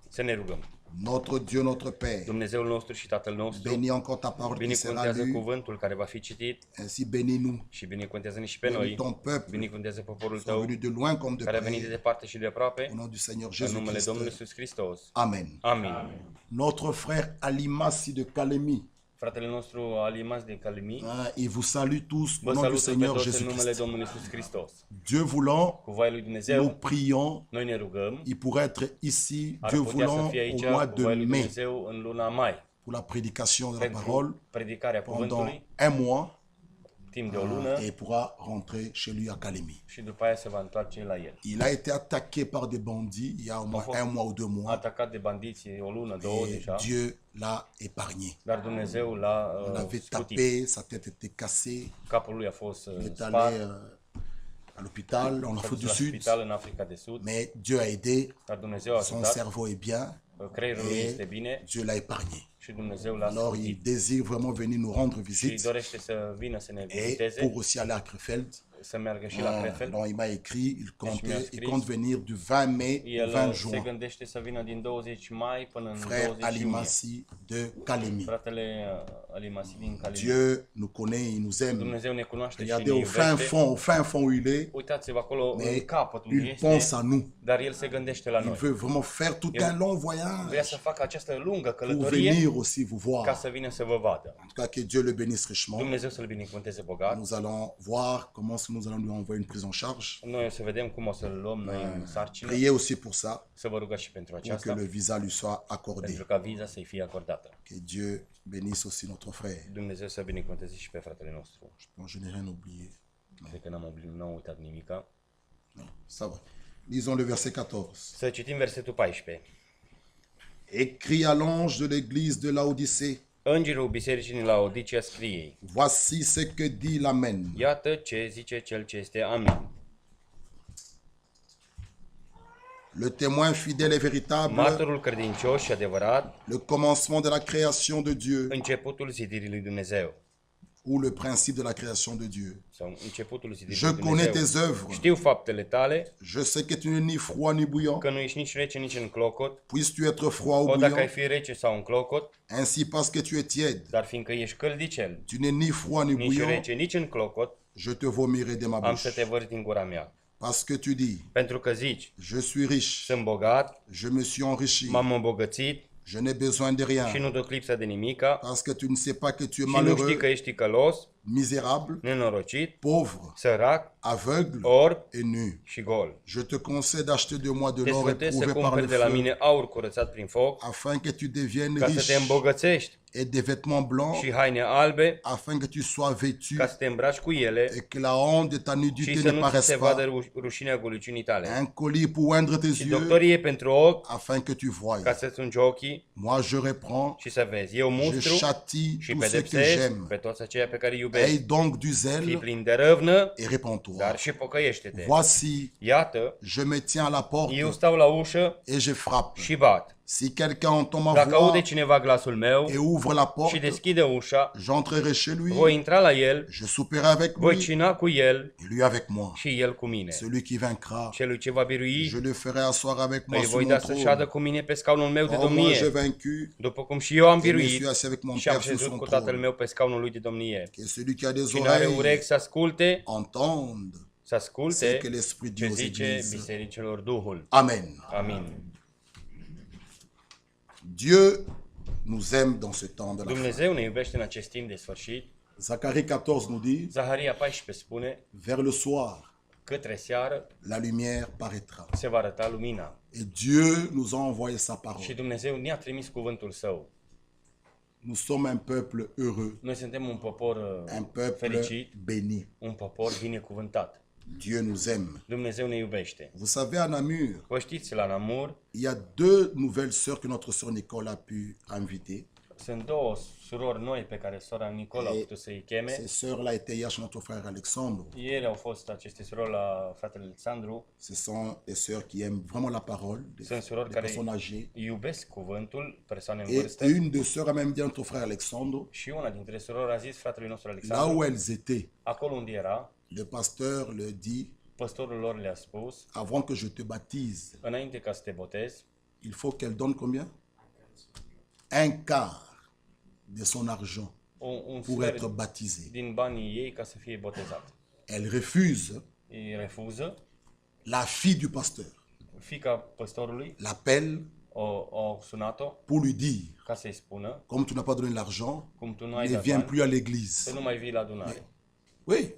Să ne rugăm. Notre Dieu, notre Père, Dumnezeul nostru și Tatăl nostru, bénis encore ta parole qui sera binecuvântează lue, cuvântul care va fi citit ainsi bénis-nous. și binecuvântează-ne și pe Bénis noi. ton peuple, Binecuvântează poporul sont tău venus de loin comme de care a venit de près, departe și de aproape, au nom du Seigneur în numele Jésus-Christ. Domnului Iisus Hristos. Amen. Amin. Notre frère Alimasi de Calémie, Fratele nostru Alimas din Calimi il vous salue tous au vă nom du salută pe Seigneur toți în numele Jésus-Christ. Domnului Iisus Hristos. Dieu voulant, Cu voia lui nous Dumnezeu, prions. noi ne rugăm. Il pourrait être ici, Ar Dieu putea să voulant, fie aici au mois cu de voia lui mai, Dumnezeu în luna mai, pour la prédication de la parole, pentru predicarea pendant cuvântului, un mois, timp de o lună, et il pourra rentrer chez lui à Calémie. și după aia se va întoarce la el. Il a été attaqué par des bandits il y a au moins un mois ou 2 mois, Atacat de bandiți o lună, două et deja, Dieu l'a épargné. dar Dumnezeu l-a On l'avait scutit. tapé, sa tête était cassée, Capul lui a fost il est spart, allé à l'hôpital en s-a Afrique dus du la Sud, spital în Africa de Sud, mais Dieu a aidé, dar Dumnezeu a son ajutat, cerveau est bien, creierul lui este bine Dieu l'a épargné. și Dumnezeu l-a Alors il scutit. désire vraiment venir nous rendre Și visite, dorește să vină să ne et viziteze, pour aussi aller à Krefeld. să meargă și la Krefeld. Donc il m'a écrit, il scris. compte venir du 20 mai au El 20 se juin. gândește să vină din 20 mai până în Frère 20 iunie. Alimasi de Calémie. Fratele Alimasi din Calimi. Dieu nous connaît, il nous aime. Dumnezeu ne cunoaște și ne Regardez iubește. au fin fond où il est, Uitați-vă acolo mais în capăt unde il pense este, à nous. dar El se gândește la Il noi. veut vraiment faire tout un long voyage Vrea să facă această lungă pour călătorie venir aussi vous ca voir. să vină să vă vadă. En tout cas, que Dieu le bénisse richement. Dumnezeu să-L binecuvânteze bogat. Nous allons voir comment nous allons lui envoyer une prise en charge. Noi o să vedem cum o să-L luăm noi în sarcină. Priez aussi pour ça, Să vă rugați și pentru pour que aceasta, le visa lui soit accordé. pentru ca viza să-i fie acordată. Que Dieu bénisse aussi notre frère. Dumnezeu să binecuvânteze și pe fratele nostru. Bon, je n'ai rien oublié. Cred că n-am uitat nimica. Non, ça va. Lisons le verset 14. Să citim versetul 14. Écrit à l'ange de l'église de Laodicée, Îngerul bisericii din Laodicea scrie: voici ce que dit l'Amen, Iată ce zice cel ce este Amin. le témoin fidèle et véritable, Martorul credincios și adevărat, le commencement de la création de Dieu, începutul zidirii lui Dumnezeu. ou le principe de la création de Dieu. Sau începutul zidirii Je lui connais tes Dumnezeu. œuvres. Știu faptele tale, Je sais que tu n'es ni froid ni bouillant. că nu ești nici rece, nici în clocot. Puisses-tu être froid ou O dacă ai bouillant, fi rece sau în clocot, ainsi parce que tu es tiède, dar fiindcă ești căldicel, tu n'es ni froid ni nici bouillant, rece, nici în clocot, je te vomirai de ma am să te bouche. vărs din gura mea. Parce que tu dis, Pentru că zici, je suis riche, sunt bogat, je me suis enrichi, m-am îmbogățit je n'ai besoin de rien. și nu duc lipsa de nimica, Parce que tu ne sais pas que tu es și nu știi malheureux, că ești ticălos, misérable, nenorocit, pauvre, sărac, aveugle orb et nu. și gol. Je te conseille d'acheter de moi de Te l'or sfătuiesc să éprouvé par cumperi le de la feu, mine aur curățat prin foc, afin que tu deviennes ca să te riche, îmbogățești, et des vêtements blancs, și haine albe, afin que tu sois vêtu, ca să te îmbraci cu ele et que la honte de ta și nudité să ne nu ți paraisse se vadă pas, rușinea guliciunii tale. un colis pour oindre tes Și yeux, doctorie pentru ochi, afin que tu voies. ca să-ți ungi ochii Moi, je reprends, și să vezi. Eu je mustru châtie și tous ceux que pedepsesc j'aime. pe toți aceia pe care îi Aie iubești. donc du Fii zèle plin de râvnă, et répands-toi. dar și pocăiește-te. Voici, Iată, je me tiens à la porte eu stau la ușă et je frappe. și bat. Si quelqu'un entend ma Dacă aude voix cineva glasul meu et ouvre la și porte, deschide ușa, j'entrerai chez lui, voi intra la el, je souperai avec voi lui cina cu el et lui avec moi. și el cu mine. Celui qui vaincra, Celui ce va birui, je le ferai asseoir avec moi îi sur voi mon da să șadă trône. cu mine pe scaunul meu de Comme moi j'ai domnie, vaincu, după cum și eu am et me suis biruit assis avec mon și am Père sur șezut son cu tatăl trône. meu pe scaunul lui de domnie. Que celui qui a des Cine are oreilles urechi să asculte, entende să ce asculte que l'Esprit ce dit aux zice églises. bisericilor Duhul. Amen. Amin. Dieu nous aime dans ce temps de la fin. Dumnezeu ne iubește în acest timp de sfârșit. Zacharie 14 nous dit, Zaharia 14 spune, vers le soir, către seară la lumière paraîtra. se va arăta lumina. Et Dieu nous a envoyé sa Și parole. Dumnezeu ne-a trimis cuvântul Său. Nous sommes un peuple heureux, Noi suntem un popor un peuple fericit, béni. un popor binecuvântat. Dieu nous aime. Dumnezeu ne iubește. Vous savez, à Namur, Vă știți, la Namur il y a deux nouvelles sœurs que notre sœur Nicole a pu inviter. sunt două surori noi pe care sora Nicola a putut să-i cheme. Ces sœurs-là étaient hier chez notre frère Alexandre. Ieri au fost aceste surori la fratele Alexandru. Ce sont des sœurs qui aiment vraiment la parole, des, Sunt surori des care personnes âgées. iubesc cuvântul, persoane în Et vârstă. une des sœurs a même dit à notre frère Alexandre, Și una dintre surori a zis fratelui nostru là Alexandru, où elles étaient, acolo unde era, le pasteur le dit, păstorul lor le-a spus, avant que je te baptise, înainte ca să te botezi, il faut qu'elle donne combien? Un quart de son argent un pour sfert être baptisée. din banii ei ca să fie botezat. Elle refuse. Îi refuză, La fille du pasteur fiica păstorului l'appelle o sunat-o pour lui dire, ca să-i spună, comme tu n'as pas donné l'argent, cum tu nu ai ne dat viens bani, plus à să l'église. nu mai vii la adunare. Oui,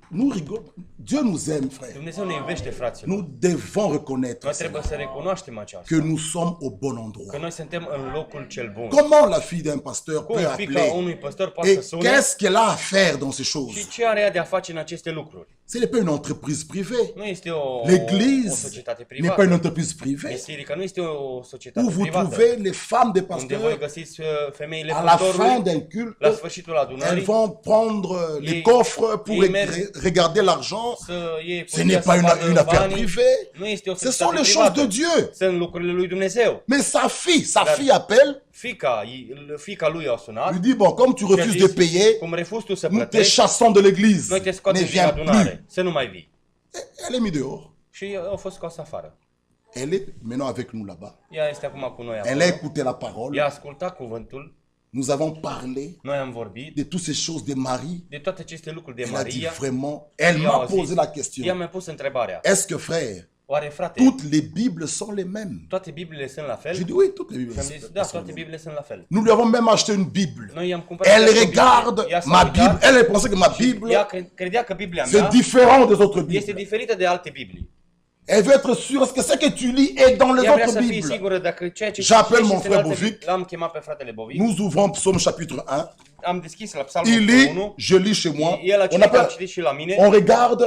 nous rigolons. Dieu nous aime, frère. Dumnezeu ne iubește, fraților. Nous devons reconnaître Noi trebuie cela, să recunoaștem aceasta. que nous sommes au bon Că endroit. noi suntem în locul cel bun. Comment la fille d'un pasteur Cum peut fiica appeler? unui păstor poate să Et sune qu'est-ce qu'elle a à faire dans ces și choses? ce are ea de a face în aceste lucruri? Ce n'est pas une entreprise privée. Nu este o L'église societate n'est pas une privată. entreprise privée. Biserica nu este o Où societate vous privată. trouvez les femmes des Unde voi pasteurs, găsiți femeile à la fin păstorului, d'un culte, la sfârșitul elles adunării, vont prendre les Ils- coffres pour ils mettent- regarder l'argent. să iei Ce n'est pas une affaire privée. Nu este o Ce sont societate les choses privată. de Dieu. Sunt lucrurile lui Dumnezeu. Mais sa fille appelle, Fiica lui a sunat. lui dit, bon, comme tu și a refuses zis, de payer, cum refuzi tu să nous te plătești, chassons de l'église. noi te Ne scoatem din viens plus. adunare. Să nu mai vii. Et elle est mise dehors. Și a fost scos afară. Elle est maintenant avec nous là-bas. Ea este acum cu noi Elle a acolo. écouté la parole. Ea a ascultat cuvântul. Nous avons parlé Noi am vorbit de toutes ces choses de Marie. de toate aceste lucruri de Elle a dit Maria. vraiment, elle Ea m'a a posé zis- la Ea question. mi-a pus întrebarea. Est-ce que frère, Oare, frate, toutes les Bibles sont les mêmes? toate Bibliile sunt la fel? J'ai dit oui, toutes les Bibles Și am sont zis, les da, mêmes. toate Bibliile sunt la fel. Nous lui avons même acheté une Bible. Noi i-am cumpărat Elle chiar o Biblie. regarde Ea s-a ma uitat Bible. Elle pensait que ma Bible, ea credea că Biblia c'est mea différent des autres este Bibles. diferită de alte Biblii. Elle veut être sûre, est-ce que ce que tu lis est dans les Ea vrea autres să fie Bibles? sigură dacă ceea ce J'appelle citește mon este în frère alte Bovic. Biblii. L-am chemat pe fratele Bovic. Nous ouvrons Psaume chapitre 1. Am deschis la Psalmul Il lit, 1. je lis chez moi. El a On, citit, am appelle, citit și la mine. on regarde,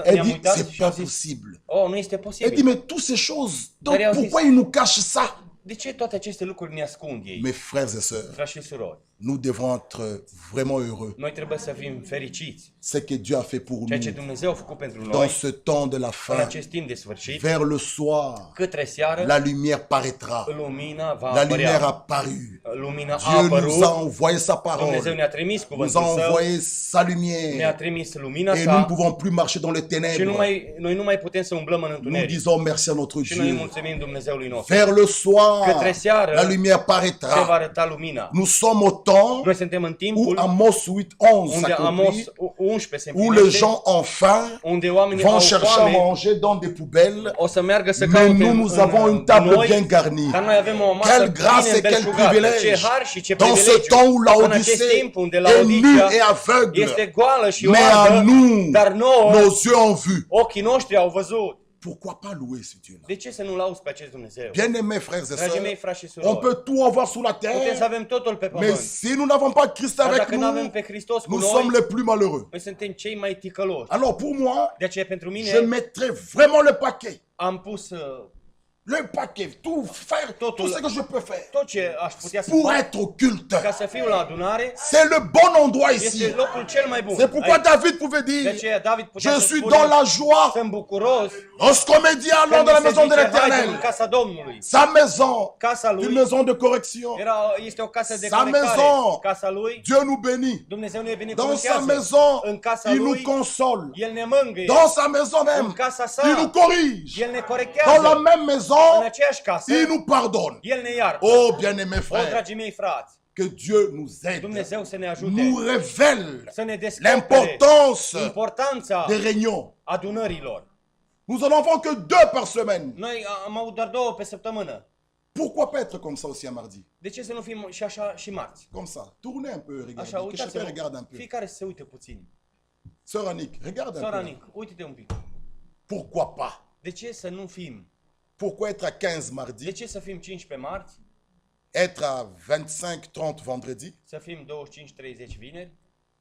elle Ne-am dit, uitat c'est și am pas zis, possible. oh, nu este Elle dit, posibil. mais toutes ces choses, donc Dar eu zis- pourquoi ils nous cachent ça? De ce toate aceste lucruri ne ascund ei? Mes frères et sœurs, Frați și surori, nous devons être vraiment heureux. noi trebuie să fim fericiți. Ce que Dieu a fait pour Ceea ce nous Dumnezeu a făcut pentru dans noi ce temps de la în fin, acest timp de sfârșit, vers le soir, către seară, la lumière paraîtra. lumina va La lumière a apărea. apparu. Lumina a Dieu nous a apărut, envoyé sa Dumnezeu parole, ne-a trimis nous a cuvântul Său, envoyé sa ne-a lumière. trimis lumina Et nous ne Sa pouvons plus marcher dans les și ténèbres. noi nu mai putem să umblăm în Nous întuneric. disons merci à notre Și noi îi Dieu. mulțumim Dumnezeului nostru. Vers le soir, Către seară, la lumière se va paraîtra. arăta lumina. Nous sommes au temps Noi suntem în où timpul Amos 8:11 unde Amos s'accomplit, 11 se où les împlinește, gens enfin unde oamenii vont au chercher à foame, manger dans des poubelles. o să meargă să Mais caute nous, nous avons une table noi, bien garnie. dar noi avem o masă Quelle grâce bine et quel îmbelșugată. privilège. Ce har și ce Dans ce privilegiu. temps où În acest l'Odyssée timp unde est nue Laodicea et aveugle. este goală și Mais à oarbă, nous, dar nouă, nos yeux ont vu. ochii noștri au văzut. Pourquoi pas louer ce Dieu-là? De ce să nu lauzi pe acest Dumnezeu? Bien-aimés frères et Dragii mei, sœurs, frați și on surori, peut tout avoir sur la putem să terre, avem totul pe mais pământ. si nous n'avons pas Christ Dar avec dacă nu avem nous, pe Hristos cu nous sommes noi, les plus malheureux. noi suntem cei mai ticăloși. Alors pour moi, De aceea pentru je mine mettrai vraiment le paquet. am pus Le paquet, tout faire, tout ce que je peux faire tot ce aș putea să pour fac être au culte. ca să fiu la adunare. C'est le bon endroit ici. Este locul cel mai bun. C'est pourquoi Aici. David pouvait De dire, aceea David putea je să suis spună, dans la joie sunt bucuros lorsqu'on me dit allons dans la când se maison de zice, haidem în l'Éternel. casa Domnului. Sa maison, Casa une lui maison de correction. este o casă de Sa corectare. maison. Casa lui, Dieu nous bénit. Dumnezeu ne Dans sa binecuvântează. maison, În casa il nous lui, console. El ne mângâie. Dans sa maison même, În casa sa, il nous corrige. El ne Dans la corectează. même În maison, aceeași casă, il nous pardonne. El ne iartă. Oh, bien-aimés O, frères, dragii mei frați, que Dieu nous aide, Dumnezeu să ne ajute. nous révèle Să ne descopere l'importance importanța des réunions. adunărilor. Nous en avons que 2 par semaine. Noi am avut doar 2 pe săptămână. Pourquoi pas être comme ça aussi un mardi? De ce să nu fim și așa și marți? Comme ça. Tournez un peu, regardez. Așa, Que chacun uitați-vă. regarde un peu. Fiecare să se uite puțin. Sœur Annick, regarde un Sora peu. Nic, uite-te un pic. Pourquoi pas? De ce să nu fim? Pourquoi être à 15 De mardi, ce să fim 15 marți? être à 25-30 vendredi Să fim 25-30 vineri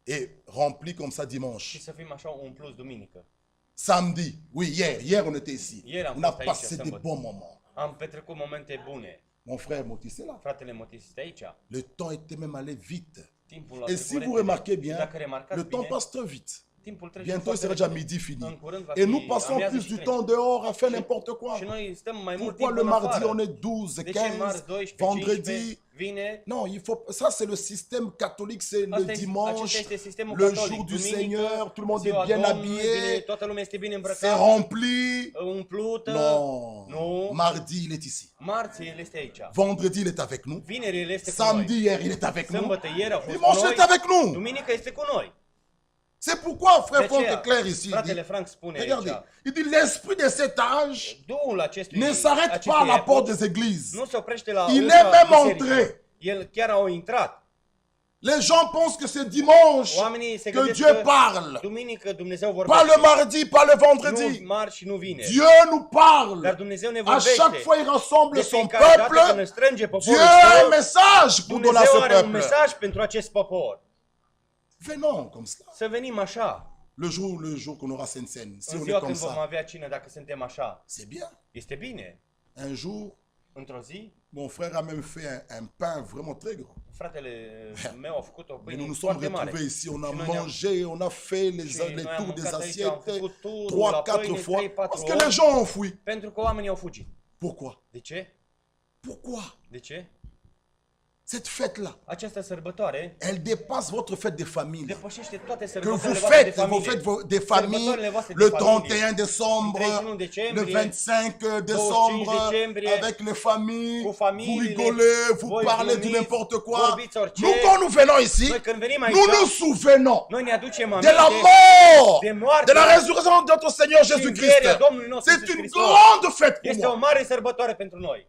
et rempli comme ça și dimanche? să fim așa un plus duminică. Samedi, oui, hier on était ici. Hier am On a fost aici, passé des sâmbătă. bons moments. Am petrecut momente bune. Mon frère Motis est là. Fratele Motis este aici. Le temps était même allé vite. Timpul a Et trecut si vous repede. remarquez Și bien, dacă remarcați le temps bine, passe très vite. Timpul trece Bientôt, il foarte sera déjà repede. midi fini. În curând va Et fi nous passons amiază plus și du trece. temps dehors à faire n'importe quoi. Și noi stăm mai mult Pourquoi timp le în mardi afară. on est 12, De ce 15, marți, 12, vendredi? 15, vineri? Non, il faut. Ça, c'est le système catholique, c'est le Acesta dimanche, este sistemul le catolic. jour du Duminică, Seigneur, tout le monde ziua est bien Domnului, habillé, toată lumea este bine c'est îmbrăcată, rempli. umplută. Non. Nu. Mardi, il est ici. Marți el este aici. Vendredi, il est avec nous. Vineri el este cu noi. Samedi, hier, il est avec nous. Sâmbătă ieri a fost cu Dimanche, il noi. est avec nous. Duminică este cu noi. C'est pourquoi, frère De Franck aceea, est clair ici. Il fratele dit, Frank spune regardez, aici, il dit l'esprit de cet âge Duhul acestui ne s'arrête pas à la porte des églises. nu se oprește la Il ușa est même bisericii. entré. El chiar a intrat. Les gens pensent que c'est dimanche Oamenii se que gândesc Dieu că parle. duminică Dumnezeu Pas vorbește. le mardi, pas le Nu vendredi. marți și nu vineri. Dieu nous parle. Dar Dumnezeu ne À vorbește. chaque fois, il rassemble De son fiecare dată când peuple. îl strânge Dieu poporul a un său, message pour donner à Dumnezeu ce are un peuple. mesaj pentru acest popor. Venons comme cela. Să venim așa. Le jour qu'on aura Sainte-Seine, si În on est ziua comme când vom ça, avea cină, dacă suntem așa, c'est bien. este bine. Un jour, Într-o zi, mon frère a même fait un pain vraiment très grand. fratele meu a făcut o Mais pâine nous nous sommes foarte mare. retrouvés ici, on a Și noi ne-am- mangé, on a fait les Și tours noi am des mâncat aici, am assiettes făcut turul 3-4 la pâine, fois. 3-4 Parce que ori. les gens ont fui. Pentru că oamenii au fugit. Pourquoi? De ce? Pourquoi? De ce? Cette fête-là, Această sărbătoare elle dépasse votre fête de famille. depășește toate Que vous sărbătorile voastre de faites, vos familie. fêtes de famille, Sărbătorile voastre de le familie. 31 décembre, 31 le decembrie, 25 décembre, decembrie, avec les familles, cu vous familiile, rigolez, vous voi parlez de glumiți, n'importe quoi. vorbiți orice. Nous, quand nous venons ici, Noi când venim aici, nous nous souvenons noi ne aducem de la aminte mort, de moarte, de la résurrection de notre Seigneur Jésus-Christ. învierea Domnului nostru C'est Iisus une Hristos. grande fête pour Este o moi. mare sărbătoare pentru noi.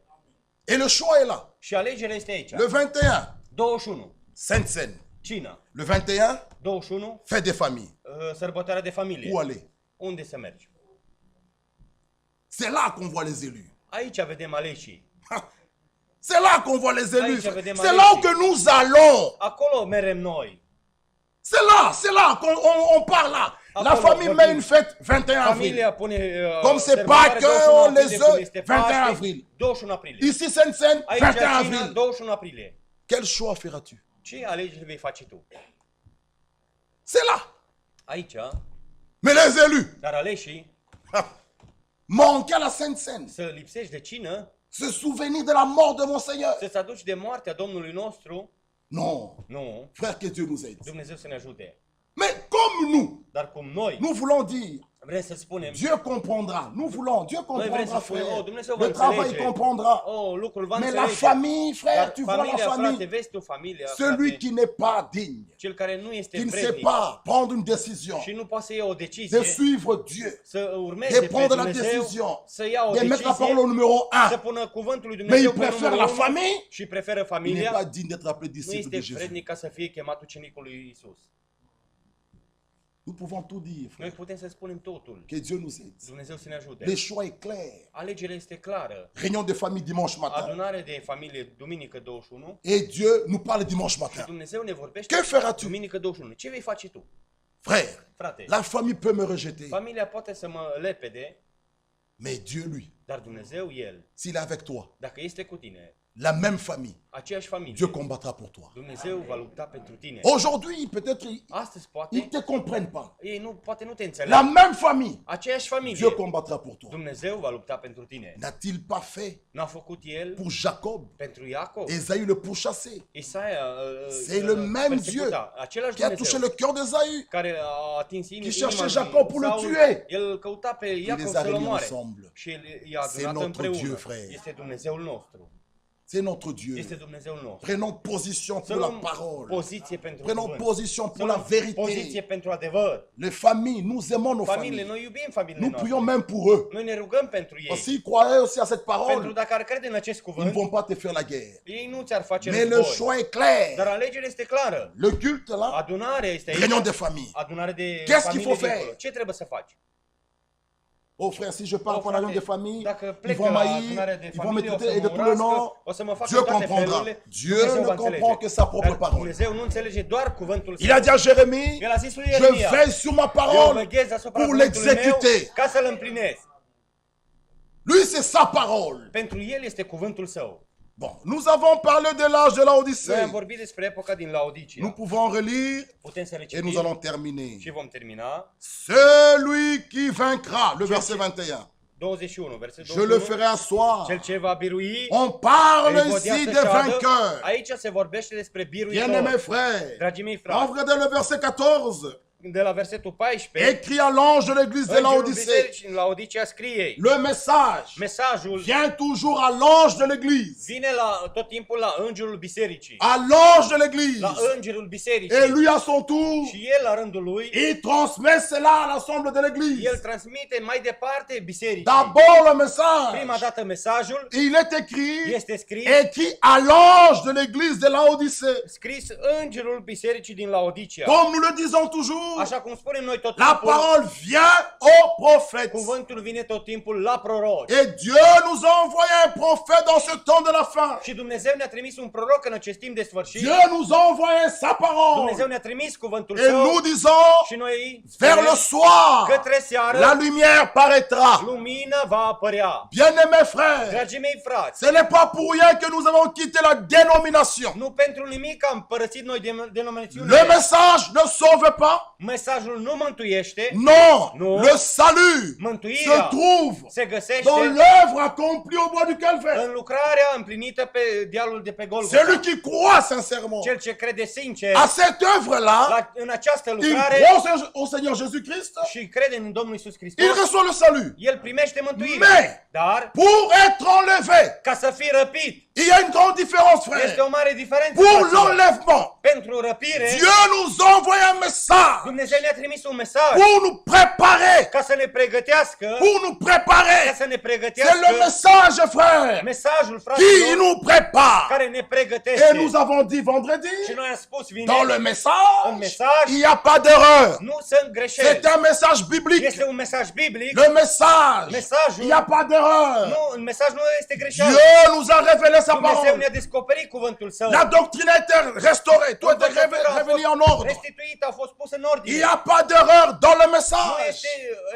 Et le choix est là. Și alegerea este aici. Le 21, 21. Sainte-Seine. Cină. Le 21, 21. fête de famille. Sărbătoarea de familie. Où aller? Unde să mergi? C'est là qu'on voit les élus. Aici vedem aleșii. C'est là qu'on voit les élus. Aici vedem C'est là aleșii. que nous allons. Acolo merem noi. C'est là qu'on on part là. La Acolo famille vorbim. met une fête 21 avril. Familia pune Comme c'est sărbătoarea Pâques, 21 on les aprilie, cum œufs, este 21 Paște, avril. 21 aprilie. Ici, Sainte-Seine, Aici 21 cină, avril. 21 aprilie. Quel choix feras-tu? Ce alegeri vei face tu? C'est là. Aici, Mais les élus, dar aleșii, manquer à la Sainte-Seine, să lipsești de cină, se souvenir de la mort de mon Seigneur. să-ți aduci de moartea Domnului nostru, Non. nu, Frère, que Dieu nous aide. Dumnezeu să ne ajute. Mais comme nous, Dar cum noi nous voulons dire, vrem să spunem, Dieu comprendra. Nous voulons, Dieu noi vrem comprendra, să spunem, frère. oh, Dumnezeu va Le travail înțelege. comprendra. Oh, lucrul va Mais la înțelege. famille, frère, Dar tu vois la familia, frate, famille. vezi tu familia, Celui frate, qui n'est pas digne, cel care nu este qui ne sait vrednic pas prendre une décision, și nu poate să ia o de decizie, suivre Dieu, să urmeze de pe prendre la Dumnezeu, décision, să ia o de mettre la parole decizie, au numéro să 1, pună cuvântul lui mais Dumnezeu il pe préfère numărul la 1 famille, și preferă il n'est pas familia, digne d'être appelé nu disciple este de Jésus. vrednic ca să fie chemat ucenicul lui Isus. Nous pouvons tout dire, frère. Noi putem să spunem totul. Que Dieu nous aide. Dumnezeu să ne ajute. Le choix est clair. Alegerea este clară. Réunion de famille dimanche matin. Adunare de familie duminică 21 Et Dieu nous parle dimanche și matin. Dumnezeu ne vorbește Que feras-tu? duminică 21. Ce vei face tu? Frère, Frate, la famille peut me rejeter, familia poate să mă lepede, mais Dieu, lui, dar Dumnezeu, El, s'il est avec toi, dacă este cu tine, la même famille, aceeași familie, Dieu combattra pour toi. Dumnezeu va lupta pentru tine. Aujourd'hui, peut-être Astăzi ils poate, ne te comprennent pas. ei poate nu te înțeleg. La même famille, Aceeași Dieu familie, combattra pour toi. Dumnezeu va lupta pentru tine. N'a-t-il pas fait N-a făcut El pour Jacob, pentru Iacov, Esaü le pourchassé, Isaia, C'est le même persecuta. Același qui a touché Dumnezeu le cœur d'Esaü? care a atins Qui inima cherchait lui Jacob pour le Saul. tuer. El căuta pe Il Iacov les a să-l réunis omoare. ensemble. Și el i-a C'est adunat notre împreună. Dieu, frère. Este Dumnezeul nostru. C'est notre Dieu. Este Dumnezeul nostru. Prenons position Să pour la luăm parole. poziție pentru Prenons cuvânt. position Să pour la luăm poziție vérité. pentru adevăr. Les familles, nous aimons nos Familiile, familles. noi iubim familiile Nous noastre. prions même pour eux. Noi ne rugăm pentru ei. Parce qu'ils croyaient aussi à cette Pentru parole. dacă ar crede în acest Ils ne cuvânt, vont pas te faire la guerre. ei nu ți-ar face Mais le război. choix est clair. Dar alegerea este clară. Le culte là, Adunarea este aici. réunion de famille. Adunare de Qu'est-ce qu'il familie faut faire? dincolo. Ce trebuie să faci? Oh frère, si je pars Oh, pour la réunion frate, de famille, dacă ils plec vont la m'haïr, adunarea de ils vont me familie, o traiter să de mă tout le nom. urască, o să mă facă Dieu în toate comprendra. felurile. Dieu Dumnezeu ne va înțelege. comprend que sa propre Dar parole. Dumnezeu nu înțelege doar cuvântul Il a dit à Jérémie, El a zis lui je Ieremia, veille sur ma eu parole veghez asupra pour cuvântului meu l'exécuter. ca să-l împlinesc. Lui, c'est sa parole. Pentru el este cuvântul său. Bon, nous avons parlé de l'âge de Noi l'Odyssée. am vorbit despre epoca din Nous Laodicea. pouvons relire Putem să et nous recitim allons terminer. și vom termina. Celui qui vaincra, le verset 21, 21, versetul je le 21. ferai asseoir. Cel ce va birui, On parle îi vodia ici să des șadă. vainqueurs. Aici se vorbește despre Bien-aimés biruitori. frères, Dragii mei frați, regardez le verset 14. de la versetul 14, Écrit à l'ange de l'église de Îngerul Laodicée. bisericii în Laodicea scrie, Le message mesajul vient toujours à l'ange de l'église. vine tot timpul la îngerul bisericii. À l'ange de l'église. La îngerul Et bisericii. lui, à son tour, Și el, la rândul lui, il transmet cela à l'ensemble de l'église. el transmite mai departe bisericii. D'abord, le Prima message, dată mesajul il est écrit, este scris, à l'ange de l'église de Laodicée. scris îngerul bisericii din Laodicea. Comme nous le disons toujours, Așa cum spunem noi tot la timpul, parole vient aux prophètes. cuvântul vine tot timpul la proroci. Et Dieu nous a envoyé un prophète dans ce temps de la fin. Și Dumnezeu ne-a trimis un proroc în acest timp de sfârșit. Dieu nous a envoyé sa parole. Dumnezeu ne-a trimis cuvântul Et nous său disons, și noi vers le soir, către seară la lumière paraîtra. lumina va apărea. Bien-aimés frères, Dragii mei frați, ce n'est pas pour rien que nous avons quitté la dénomination. nu pentru nimic am părăsit noi Le denominațiunile. message ne sauve pas. Mesajul nu mântuiește, Non, Non. le salut se mântuirea trouve se dans găsește l'œuvre accomplie au bois du Calvaire. în lucrarea împlinită pe dealul de pe Golgota. Celui qui croit sincèrement Cel ce crede sincer à cette œuvre-là, în această il lucrare croit au Seigneur Jésus-Christ, și crede în Domnul Iisus il Hristos, reçoit le salut. el primește mântuirea. Mais, Dar, pour être enlevé, ca să fii răpit, il y a une grande différence, frère. este o mare diferență. Pour fraților. l'enlèvement, Pentru răpire, Dieu nous a envoyé un message Dumnezeu ne-a trimis un mesaj pour nous préparer. ca să ne pregătească, Pour nous ca préparer. să ne C'est le pregătească message, frère, mesajul, qui fraților, nous prépare. care ne Et pregătește. nous avons dit vendredi, Și noi am spus dans vineri, le un message, mesaj, il n'y a pas d'erreur. nu sunt greșeli. C'est un message biblique. Este un mesaj biblic. Le message, Mesajul, il n'y a pas d'erreur. nu, în mesaj nu este greșeală. Dieu nous a révélé sa Dumnezeu parole. ne-a descoperit cuvântul său. La doctrine a été restaurée. Tout est Învățătura a révélé en fost ordre. restituită, a fost pusă în Il n'y ordine. a pas d'erreur dans le Nu message. este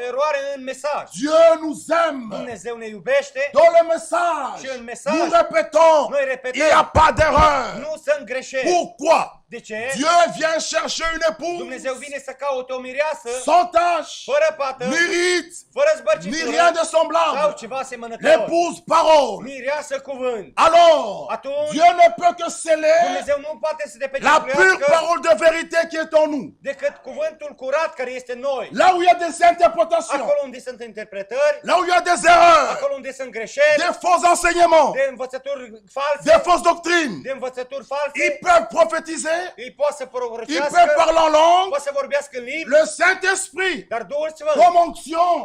eroare în mesaj. Dieu nous aime. Dumnezeu ne iubește Dans le message, și în mesaj nous répétons, noi il n'y a repetăm, pas d'erreur. nu sunt greșeli. Pourquoi? De ce? Dieu vient chercher une épouse Dumnezeu vine să caute o mireasă sans tache, fără pată, ni rite, fără ni zbărcitură rien de sau semblable. ceva asemănător. L'épouse parole. Mireasă cuvânt. Alors, Atunci, Dieu ne peut que sceller Dumnezeu nu poate să te la pure pecetluiască parole de vérité qui est en nous. decât cuvântul curat care este în noi. Là où il y a des interprétations, Acolo unde sunt interpretări, là où il y a des erreurs, acolo unde sunt greșeli, des faux enseignements, de învățături false, des fausses doctrines, de învățături false, ils peuvent prophétiser, îi poate să ils prorocească, peuvent parler en langue. poate să vorbească în limbi, Le Saint-Esprit, dar Duhul Sfânt, comme onction,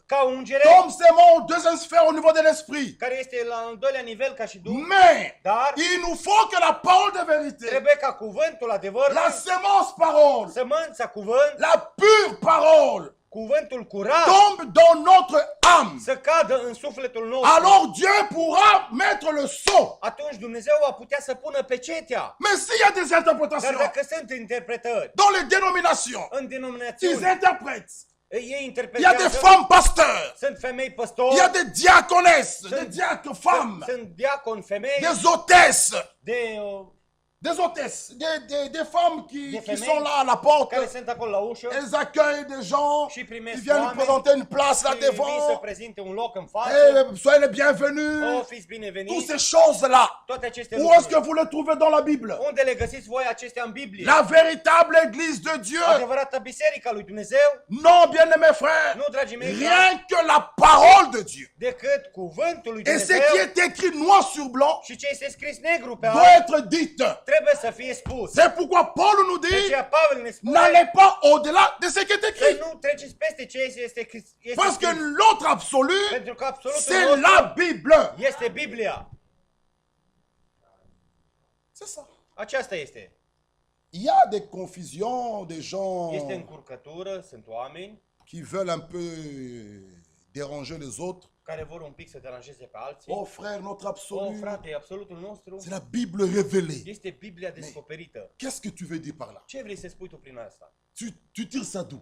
ca ungere, tombe seulement au deuxième sphère au niveau de l'esprit. care este la al doilea nivel ca și Duh, Mais, dar il nous faut que la parole de vérité, trebuie ca cuvântul adevărului, la sémence parole, sămânța cuvânt, la pure parole, cuvântul curat, tombe dans notre âme. să cadă în sufletul nostru. Alors Dieu pourra mettre le sceau. Atunci Dumnezeu va putea să pună pecetea. Mais s'il y a des Dar interprétations dacă sunt interpretări dans les dénominations, în ils denominațiuni, interprètent. ei Il y a des interpretează, femmes pasteurs, sunt femei il y a păstori, des diaconesses, des diacres femmes, sunt diaconi femei, des hôtesses, de, des hôtesses, des femmes qui Des femmes sont là à la porte. care sunt acolo la ușă Elles accueillent des gens, și ils primesc viennent nous oameni présenter une place là și vin să devant. prezinte un loc în față. Soyez les bienvenus. O, fiți Toutes bineveniți. ces choses-là, Toate aceste où est-ce que lucruri. vous les trouvez dans la Bible? Unde le găsiți voi acestea în Biblie? La véritable Église de Dieu. Adevărata biserica lui Dumnezeu? Non, bien-aimés frères, Nu, dragii mei, rien que la parole de Dieu. decât cuvântul lui Et ce Dumnezeu qui est écrit noir sur blanc și ce este scris negru pe doit alb être dit. trebuie să fie spus. C'est pourquoi Paul nous De dit, aceea Pavel ne spune n'allez pas au-delà de ce qui est să écrit. nu treceți peste ce este scris. Parce que l'autre absolu, Pentru că absolutul c'est nostru la Bible. este Biblia. C'est ça. Aceasta este. Il y a des confusions, des gens Este încurcătură, sunt oameni qui veulent un peu déranger les autres. care vor un pic să deranjeze pe alții. Oh frère, notre O, absolu, frate, absolutul nostru c'est la Bible révélée. este Biblia descoperită. Qu'est-ce que tu veux dire par là? Ce vrei să spui tu prin asta? Tu tires ça d'où?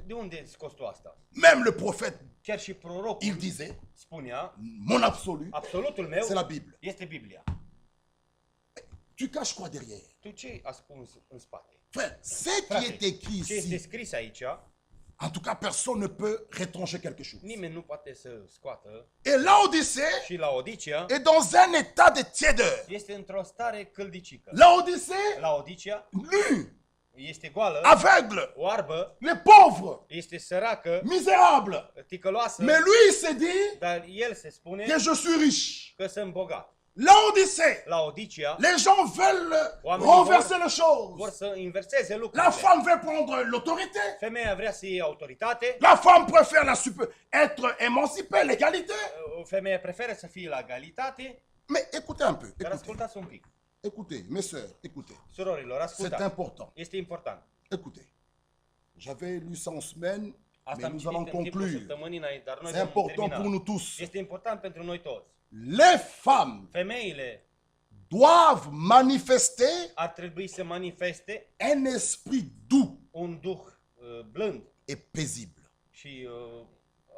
De unde scoți tu asta? Même le prophète, Chiar și prorocul il disait, spunea, mon absolu, absolutul meu c'est la Bible. este Biblia. Tu caches quoi derrière? Tu ce ascunzi în spate? Frère, ce qui Frate, est écrit ce este ici, scris aici, en tout cas, personne ne peut retrancher quelque chose. nimeni nu poate să scoată. Et Laodicée Și Laodicea est dans un état de tiédeur. este într-o stare căldicică. Laodicée, Laodicea nue, este goală, aveugle, oarbă, les pauvres, este săracă, misérable. ticăloasă, Mais lui, il se dit dar el se spune que je suis riche. că sunt bogat. Laodicée, Laodicea les gens veulent Oamenii renverser les vor choses. să inverseze La lucrurile. femme veut prendre l'autorité. Femeia vrea să iei autoritate, La femme préfère être émancipée, l'égalité. femeia preferă să fie la egalitate, Mais écoutez un peu, dar écoutez, ascultați un pic. écoutez, mes sœurs, écoutez. Surorilor, C'est ascultați. important. Este important. Écoutez, j'avais lu ça en semaine, Asta mais am nous citit allons în timpul conclure. săptămânii înainte, dar noi C'est vom important termina. pour nous tous. Este important pentru noi toți. Les femmes Femeile doivent manifester ar trebui să manifeste un esprit doux un duh blând et paisible. și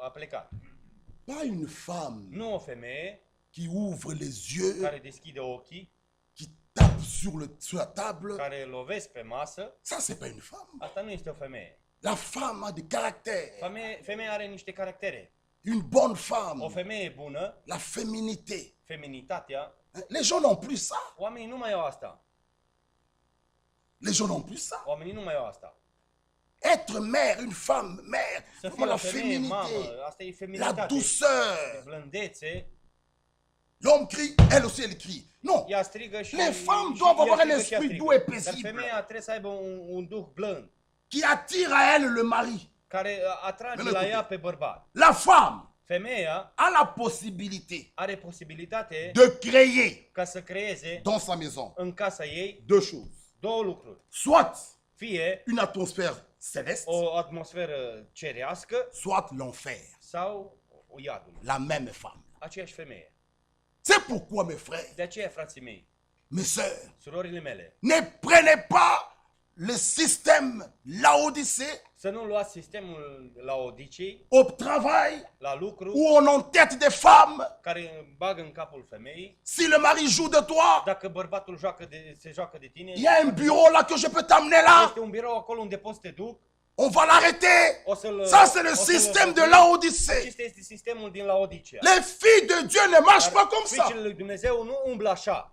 aplecat. Pas une femme Nu o femeie qui ouvre les yeux, care deschide ochii, qui tape sur la table. care lovesc pe masă. Ça, c'est pas une femme. Asta nu este o femeie. La femme a des caractères. Femeia are niște caractere. Une bonne O femme, femeie bună, la féminité. feminitatea, Les gens n'ont plus ça. oamenii nu mai au asta. Les gens n'ont plus ça. Oamenii nu mai au asta. Être mère, une femme mère, Să vraiment fie la o femeie mamă, féminité, asta e la feminitate. douceur. Blândețe, L'homme crie, elle aussi elle crie. Non, ea strigă și Les femmes și doivent el avoir un strigă și ea esprit strigă. doux et Dar paisible. femeia trebuie să aibă un duh blând, qui attire à elle le mari. care atrage Bine, la écoute. ea pe bărbat. La femme Femeia a la possibilité are posibilitate de créer ca să creeze dans sa maison în casa ei deux choses. două lucruri. Soit Fie une atmosphère céleste, o atmosferă cerească soit l'enfer. sau o iadul. La même femme. Aceeași femeie. C'est pourquoi, mes frères, De aceea, frații mei, mes sœurs, surorile mele, ne prenez pas le système Laodicée să nu luați sistemul Laodicei au travail la lucru où on entête des femmes. care bagă în capul femeii. Si le mari joue de toi, Dacă bărbatul se joacă de tine, il y a un bureau là que je peux t'amener là. este un birou acolo unde poți să te duc. On va l'arrêter. O să-l, Ça, c'est le o să-l système de oprim. Laodicée. Acesta este sistemul din Laodicea. Les filles de Dieu ne marchent pas Dar comme ça. fiicele lui Dumnezeu nu umblă așa.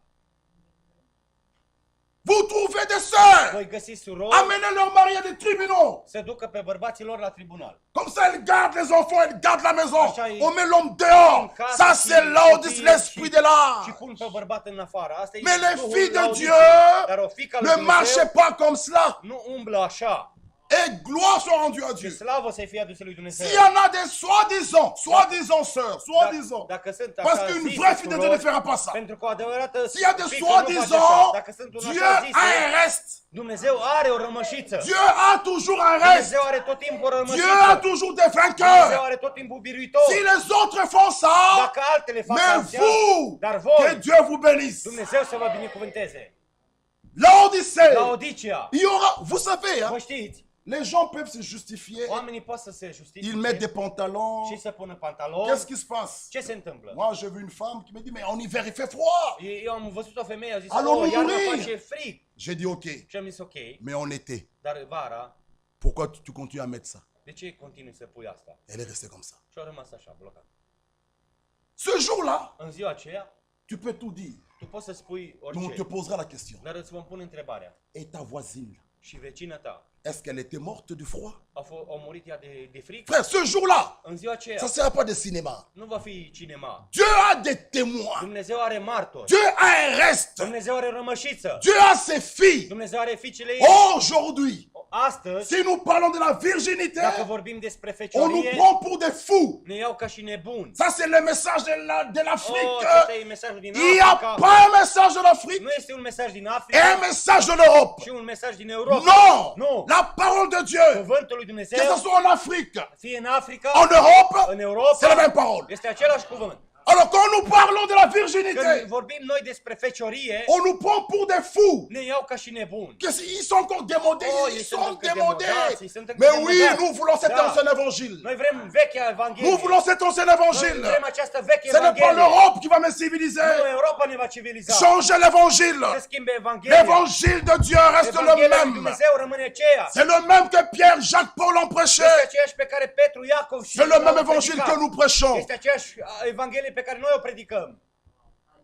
Vous trouvez des sœurs, Voi găsi surori amenez leurs maris à des tribunaux. să ducă pe bărbații lor la tribunal. Comme ça, elles gardent les enfants, elles gardent la maison. Așa e. On met l'homme dehors. În casă Ça, și c'est Laodicée, copii l'esprit de Și l'art. pun pe bărbat în afară. Asta e Mais les Duhul filles de Laodicei. Dieu Dar o fiică lui ne Dumnezeu marchez pas comme cela. nu umblă așa. Et gloire soit rendue à Și Dieu. slavă să-i fie adusă lui Dumnezeu. S'il y en a des soi-disant sœurs, soi-disant, Dacă sunt parce așa qu'une zise vraie fidélité ne surori, fera pas ça. pentru că o adevărată S'il y a des fiică nu face așa. soi-disant, Dacă sunt un Dieu așa a zise, un reste. Dumnezeu are o rămășiță. Dieu a toujours un reste. Dumnezeu are tot timpul o Dieu a rămășiță. toujours des Dumnezeu vainqueurs. are tot timpul biruitor. Si les autres font ça, Dacă altele fac mais așa, vous, dar que voi, Dieu vous bénisse. Dumnezeu să vă binecuvânteze. Laodicée, Laodicea, il y aura, vous savez, hein, vă știți, les gens peuvent se justifier. oamenii pot să se Ils justifice mettent des pantalons. și să pună pantaloni. Qu'est-ce qui se passe? Ce se întâmplă? Moi, j'ai vu une femme qui me dit, mais en hiver, il fait froid. Eu am văzut o femeie, a zis, Allons nous iarna mourir. face frig. J'ai dit, ok, Și am zis, ok, mais en été, dar vara, pourquoi tu continues à mettre ça? de ce continui să pui asta? Elle est restée comme ça. Și au rămas așa, blocat. Ce jour-là, În ziua aceea, tu peux tout dire, tu poți să spui mais on te orice, posera la question. dar îți vom pune întrebarea. Et ta voisine, Și vecina ta, est-ce qu'elle était morte du froid? a murit ea de frig? Frère, ce jour-là, În ziua aceea, ça ne sera pas de cinéma. nu va fi cinema. Dieu a des témoins. Dumnezeu are martori. Dieu a un reste. Dumnezeu are rămășiță. Dieu a ses filles. Dumnezeu are fiicele ei. Aujourd'hui, Astăzi, si nous parlons de la virginité, dacă vorbim despre on nous feciorie, prend pour des fous. ne iau ca și nebuni. Ça, c'est le message de l'Afrique. Acesta e mesajul din Il n'y a Africa. pas un message de l'Afrique Nu este un mesaj din et Africa un message de l'Europe. și un mesaj din Europa. Non, Nu. la parole de Dieu, Cuvântul lui que Dumnezeu, ce soit en Afrique, fie în Africa, en Europe, în Europa, c'est la même parole. este același cuvânt. Alors quand nous parlons de la Când virginité, vorbim noi despre feciorie, on nous prend pour des fous. ne iau ca și nebuni. Ils sont encore démodés, Oh, ils ils sont sunt încă démodés. demodați, ils sunt încă Mais oui, demodați. nous voulons cet Da. ancien évangile. Noi vrem vechea Evanghelie. Nous voulons cet ancien Noi évangile. vrem această veche Ce n'est pas Evanghelie. l'Europe qui va me Nu civiliser. Europa ne va civiliza. Changer l'évangile. Se schimbe Evanghelia. L'évangile de Dieu reste le Evanghelia lui même. Dumnezeu rămâne aceea. C'est le même que Pierre, Jacques, Paul ont prêché. Este aceeași pe care Petru, Iacov și C'est le Ioan même au évangile predicat. que nous prêchons. Este aceeași Evanghelie pe care noi o predicăm.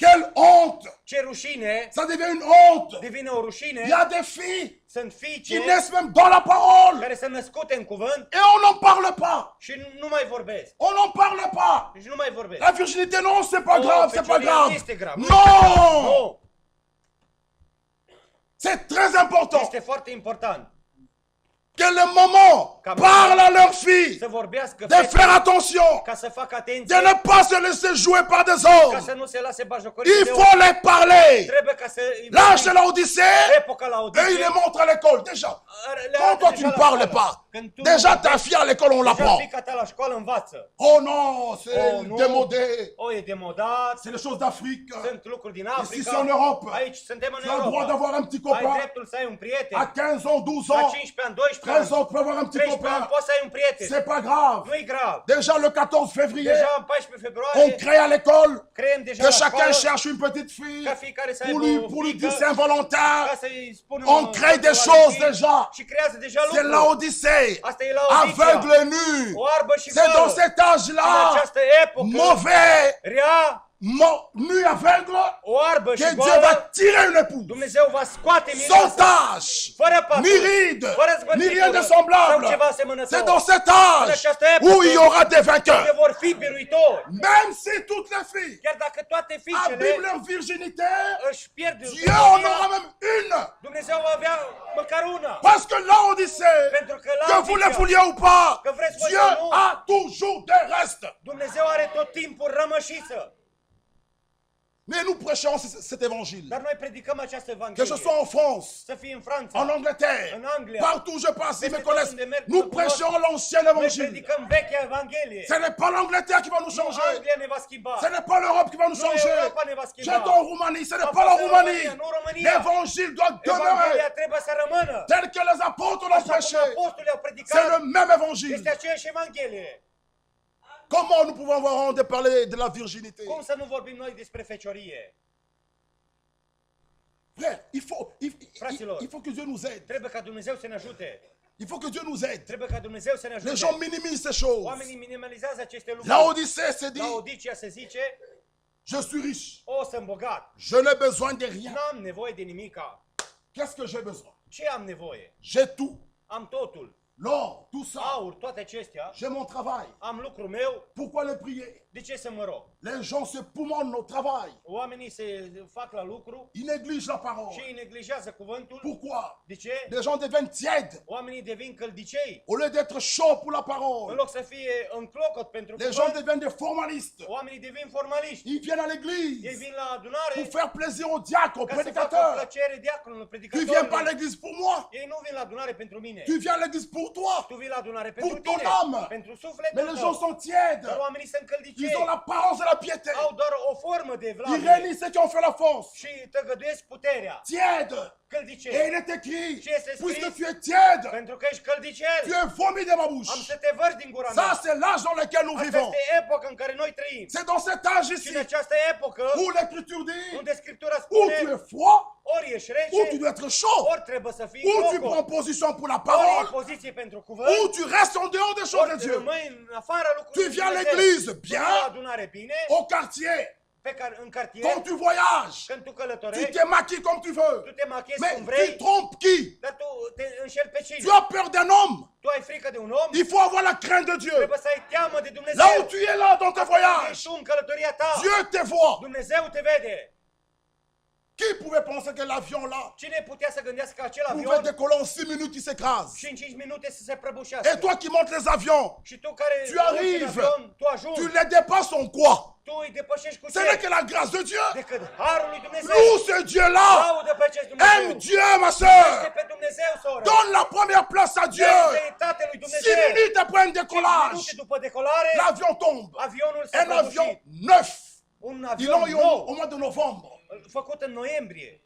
Quelle honte! Ce rușine, Ça devient une honte. devine o rușine. Il y a des filles Sunt qui fiice naissent même dans la parole. care sunt născute în cuvânt Et on n'en parle pas. și nu mai vorbesc. On n'en parle pas. Deci nu mai vorbesc. La virginité, non, c'est pas Oh, grave, c'est pas fecioria grave. nu este grav. Non! Nu! C'est très important Este foarte important que les mamans parlent à leurs filles să vorbească de faire fetele attention, ca să facă de atenție, ne pas se laisser jouer par des ca hommes. să nu se lase bajocoriți Il de faut les parler. Trebuie ca să L'âge de la Odyssée, epoca la et il Odisee. les montre à l'école. Déjà, Le quand arată toi tu deja ne la parles școală. pas, Când tu déjà nu ta fille à l'école, on deja l'apprend. fiica ta la școală învață. Oh non, c'est Oh, nu. démodé. O, e demodat, C'est les choses d'Afrique. sunt lucruri din Ici, Africa. c'est en Europe. Aici suntem în Tu as le droit Europa. d'avoir un petit Ai copain. dreptul să ai un prieten. À 15 ans, 12 La ans, 15 ani, 12 13 ani, ans, tu peux avoir un petit 13 ani copain. poți să ai un prieten. C'est pas grave. Nu-i grav. Déjà le 14 février, Deja în 14 on februarie crée à l'école creăm deja que la chacun școală cherche une petite fille ca fiecare să pour aibă lui, o pour lui dire fiică, Saint-Valentin. ca să-i spună On crée des choses déjà. și creează deja C'est lucruri. la Odyssée. Asta e la Odisea. Aveugle et nu. O arbă și C'est dans goală. cet În âge-là, această epocă mauvais, rea, nu aveugle, o arbă que și Dieu va goală, tirer une épouse. Dumnezeu va scoate Sans mireasa tache, fără pată, ni ride, fără ni rien de zbătitură semblable. sau ceva asemănător. C'est dans cet În âge această où epocă il y aura des unde vainqueurs. vor fi biruitori. Même si toutes les filles Chiar dacă toate abîment fiicele leur virginité, își pierd Dieu en virginitatea, aura même une. Dumnezeu va avea măcar una. Parce que la Odyssée, Pentru că la que vous le Odisea, vouliez ou pas, că vreți voi Dieu sau nu, a toujours des restes. Dumnezeu are tot timpul rămășiță. Mais nous prêchons cet évangile. Dar noi predicăm această Que je Evanghelie. sois en France, Să fie în Franța, en Angleterre, în Anglia, partout où je passe, ils me Peste tot connaissent. unde merg, Nous mă prêchons cunosc. l'ancien noi évangile. predicăm vechea Evanghelie. Ce n'est pas l'Angleterre qui va nous Nu changer. Anglia ne va schimba. Ce n'est pas l'Europe qui va nous Nu changer. Europa ne va schimba. J'étais en Roumanie, ce n'est Am pas la fost în Roumanie. România, nu România. L'évangile doit Evanghelia demeurer trebuie să rămână. tel que les apôtres l'ont Așa cum prêché. apostolii au C'est predicat, le même évangile. este aceeași Evanghelie. Comment nous pouvons avoir honte de parler de la virginité? Cum să nu vorbim noi despre feciorie? Frère, Fraților, il faut que Dieu nous aide. trebuie ca Dumnezeu să ne ajute. Il faut que Dieu nous aide. Trebuie ca Dumnezeu să ne Les ajute. gens minimisent ces choses. Oamenii minimalizează aceste lucruri. La Odyssée se dit, La Odisea se zice, je suis riche. o, sunt bogat. Je n'ai besoin de rien. N-am nevoie de nimica. Qu'est-ce que j'ai besoin? Ce am nevoie? J'ai tout. Am totul. L'or, tout ça. Aur, toate acestea. J'ai mon travail. Am lucrul meu. Pourquoi le prier? De ce să mă rog? Les gens se poumonnent au travail. Oamenii se fac la lucru Ils négligent la parole. și îi neglijează cuvântul. Pourquoi? De ce? Les gens deviennent tièdes. Oamenii devin căldicei. Au lieu d'être chauds pour la În parole. loc să fie înclocot pentru Les gens cuvânt, deviennent des formalistes. oamenii devin formaliști. Ils viennent à Ei l'église vin la adunare pour faire plaisir au diacre, au ca să facă prédicateur. plăcere diaconului, Tu viens pas à predicatorului. l'église pour moi. Ei nu vin la adunare pentru mine. Tu viens à l'église pour toi. Tu vii la adunare pentru Pour ton tine. âme. Pentru Mais sufletul les gens tău. sont tièdes. Dar oamenii sunt căldicei. Ils ont l'apparence de la piété. Au doar o formă de Ils evlavie réunissent ceux qui ont fait la force. și tăgăduiesc puterea. Tiède. Et Căldicei. il est écrit, Ce este puisque scris? tu es tiède, Pentru că ești căldicel. tu es vomi de ma Am bouche. să te vărs din gura mea. Ça, c'est l'âge dans lequel nous Asta vivons. este epoca în care noi trăim. C'est dans cet âge Și ici în această epocă, où l'Écriture dit, unde Scriptura où spune, tu es froid, ori ești où tu rece, dois être chaud, ori trebuie să fii où tu crocot, prends position pour la ori parole, în poziție pentru cuvânt, où tu restes en dehors des choses de ori Dieu. rămâi în afara Tu lucrurilor viens à lui Dumnezeu. l'église, Tu bien. vii la adunare bine, Au quartier, în cartier, quand tu voyages, când tu tu călătorești, te maquilles comme tu veux. tu te machezi Mais cum vrei, tu trompes qui? dar tu te înșeli pe Tu cine? as peur d'un homme. Tu ai frică de un om, Il faut avoir la crainte de Dieu. trebuie să ai teamă de Là Dumnezeu. où tu es là dans tes voyages, Ești tu în călătoria ta, Dieu te voit. Dumnezeu te vede. Qui pouvait penser que l'avion là Cine putea să gândească că acel pouvait avion décoller en 6 minutes, il s'écrase? și în 5 minute să se prăbușească? Et toi qui montes les avions, Și tu care Tu urci în arrives. avion, tu tu ajungi, les dépasses en quoi? tu îi depășești cu Ce n'est ce? que la grâce de Dieu. Decât harul lui Dumnezeu. Loue ce Dieu-là. Laudă pe acest Aime Dumnezeu. Dieu, ma Este soeur. pe Dumnezeu, soră. Donne la première place à Dieu. Întâietate lui 6 Dumnezeu. minutes après un 5 décollage, minute după decolare, l'avion tombe. avionul s-a Un avion prăbușit. neuf. Un Ils avion l'ont eu au nou, mois de novembre. făcut în noiembrie.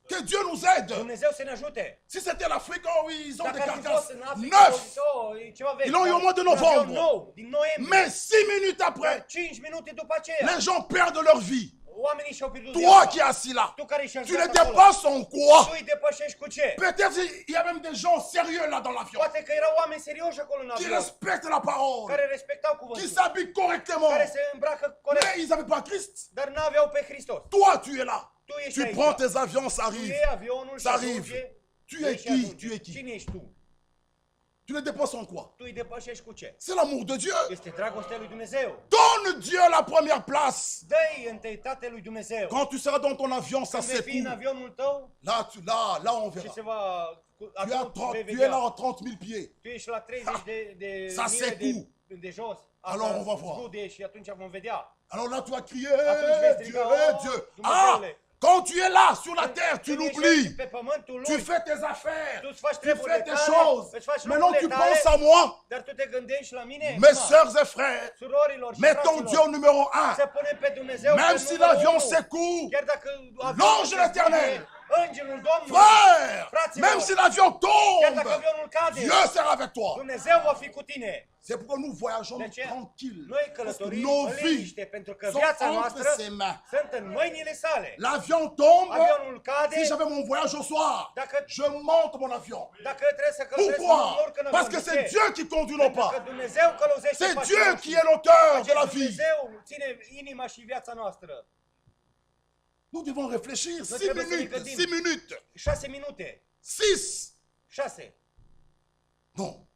Que Dieu nous aide. Dumnezeu să ne ajute. Si c'était l'Afrique, oh oui, ils ont des Dacă ar fi carcasses fost în Africa, neuf. e ceva vechi. Ils l'ont eu au mois de Un avion novembre. nou, din noiembrie. Mais 6 minutes Dar après, 5 minute după aceea, les gens perdent leur vie. oamenii și-au pierdut Toi viața. qui es assis là, Tu care ești tu les așezat acolo, dépasses en quoi? tu îi depășești cu ce? Peut-être il y a même des gens sérieux là dans l'avion, Poate că erau oameni serioși acolo în qui avion, respectent la parole, care respectau qui cuvântul, s'habillent correctement. care se îmbracă corect, Mais ils n'avaient pas Christ. dar n-aveau pe Hristos. Toi, tu es là. Tu ești Tu aici. prends tes avions, ça Tu arrive. iei avionul și Ça arrive. ajunge. Tu iei es și qui? ajunge. Tu es qui? Cine ești tu? Tu les dépasses en quoi? Tu îi depășești cu ce? C'est l'amour de Dieu. Este dragostea lui Dumnezeu. Donne Dieu la première place. Dă-i întâietate lui Dumnezeu. Quand tu seras dans ton avion, ça Când vei fi în s'écoule. avionul tău Là, on și verra. se va... Tu, Atunci vei tu es vedea. là à 30 000 pieds. Tu ești la 30 de Ça mile secoue. de jos. Alors on va voir. Zgude și atunci vom vedea. Alors là, tu vas crier, Atunci vei Dieu, striga, Dieu. Dumnezeule. Ah, quand tu es là, sur la terre, tu Când ești l'oublies. pe pământul Tu lui, fais tes affaires. tu îți faci Tu treburile fais tes tale, choses. îți faci Maintenant, tu lucrurile tale, penses à moi. dar tu te gândești la mine? Mes Acum, sœurs et frères, surorilor și mettons Dieu fraților, au numéro 1. să punem pe Dumnezeu Même pe si numărul l'avion unu. s'écoule, Chiar dacă l'ange de l'Éternel, Îngerul Domnului, frère, fraților, même si l'avion chiar dacă tombe, avionul cade, Dieu sera avec toi. Dumnezeu va fi cu tine. C'est pourquoi nous voyageons De ce? tranquilles. Noi Parce que călătorim nos în vies liniște, pentru că sont viața entre noastră ses mains. sunt în mâinile sale. L'avion tombe. Avionul cade, Si j'avais mon voyage au soir, Dacă- je monte mon avion. dacă trebuie să călătoresc, Pourquoi? mă urc în Parce que avion. c'est De ce? Dieu qui conduit nos Pentru că pas. Dumnezeu călăuzește C'est pașii Dieu noștri. qui est l'auteur de la Acest vie. Dumnezeu ține inima și viața noastră. Nous devons réfléchir. Nous 6 devons minutes. se 6 minutes. 6 minute. 6. 6. Bon.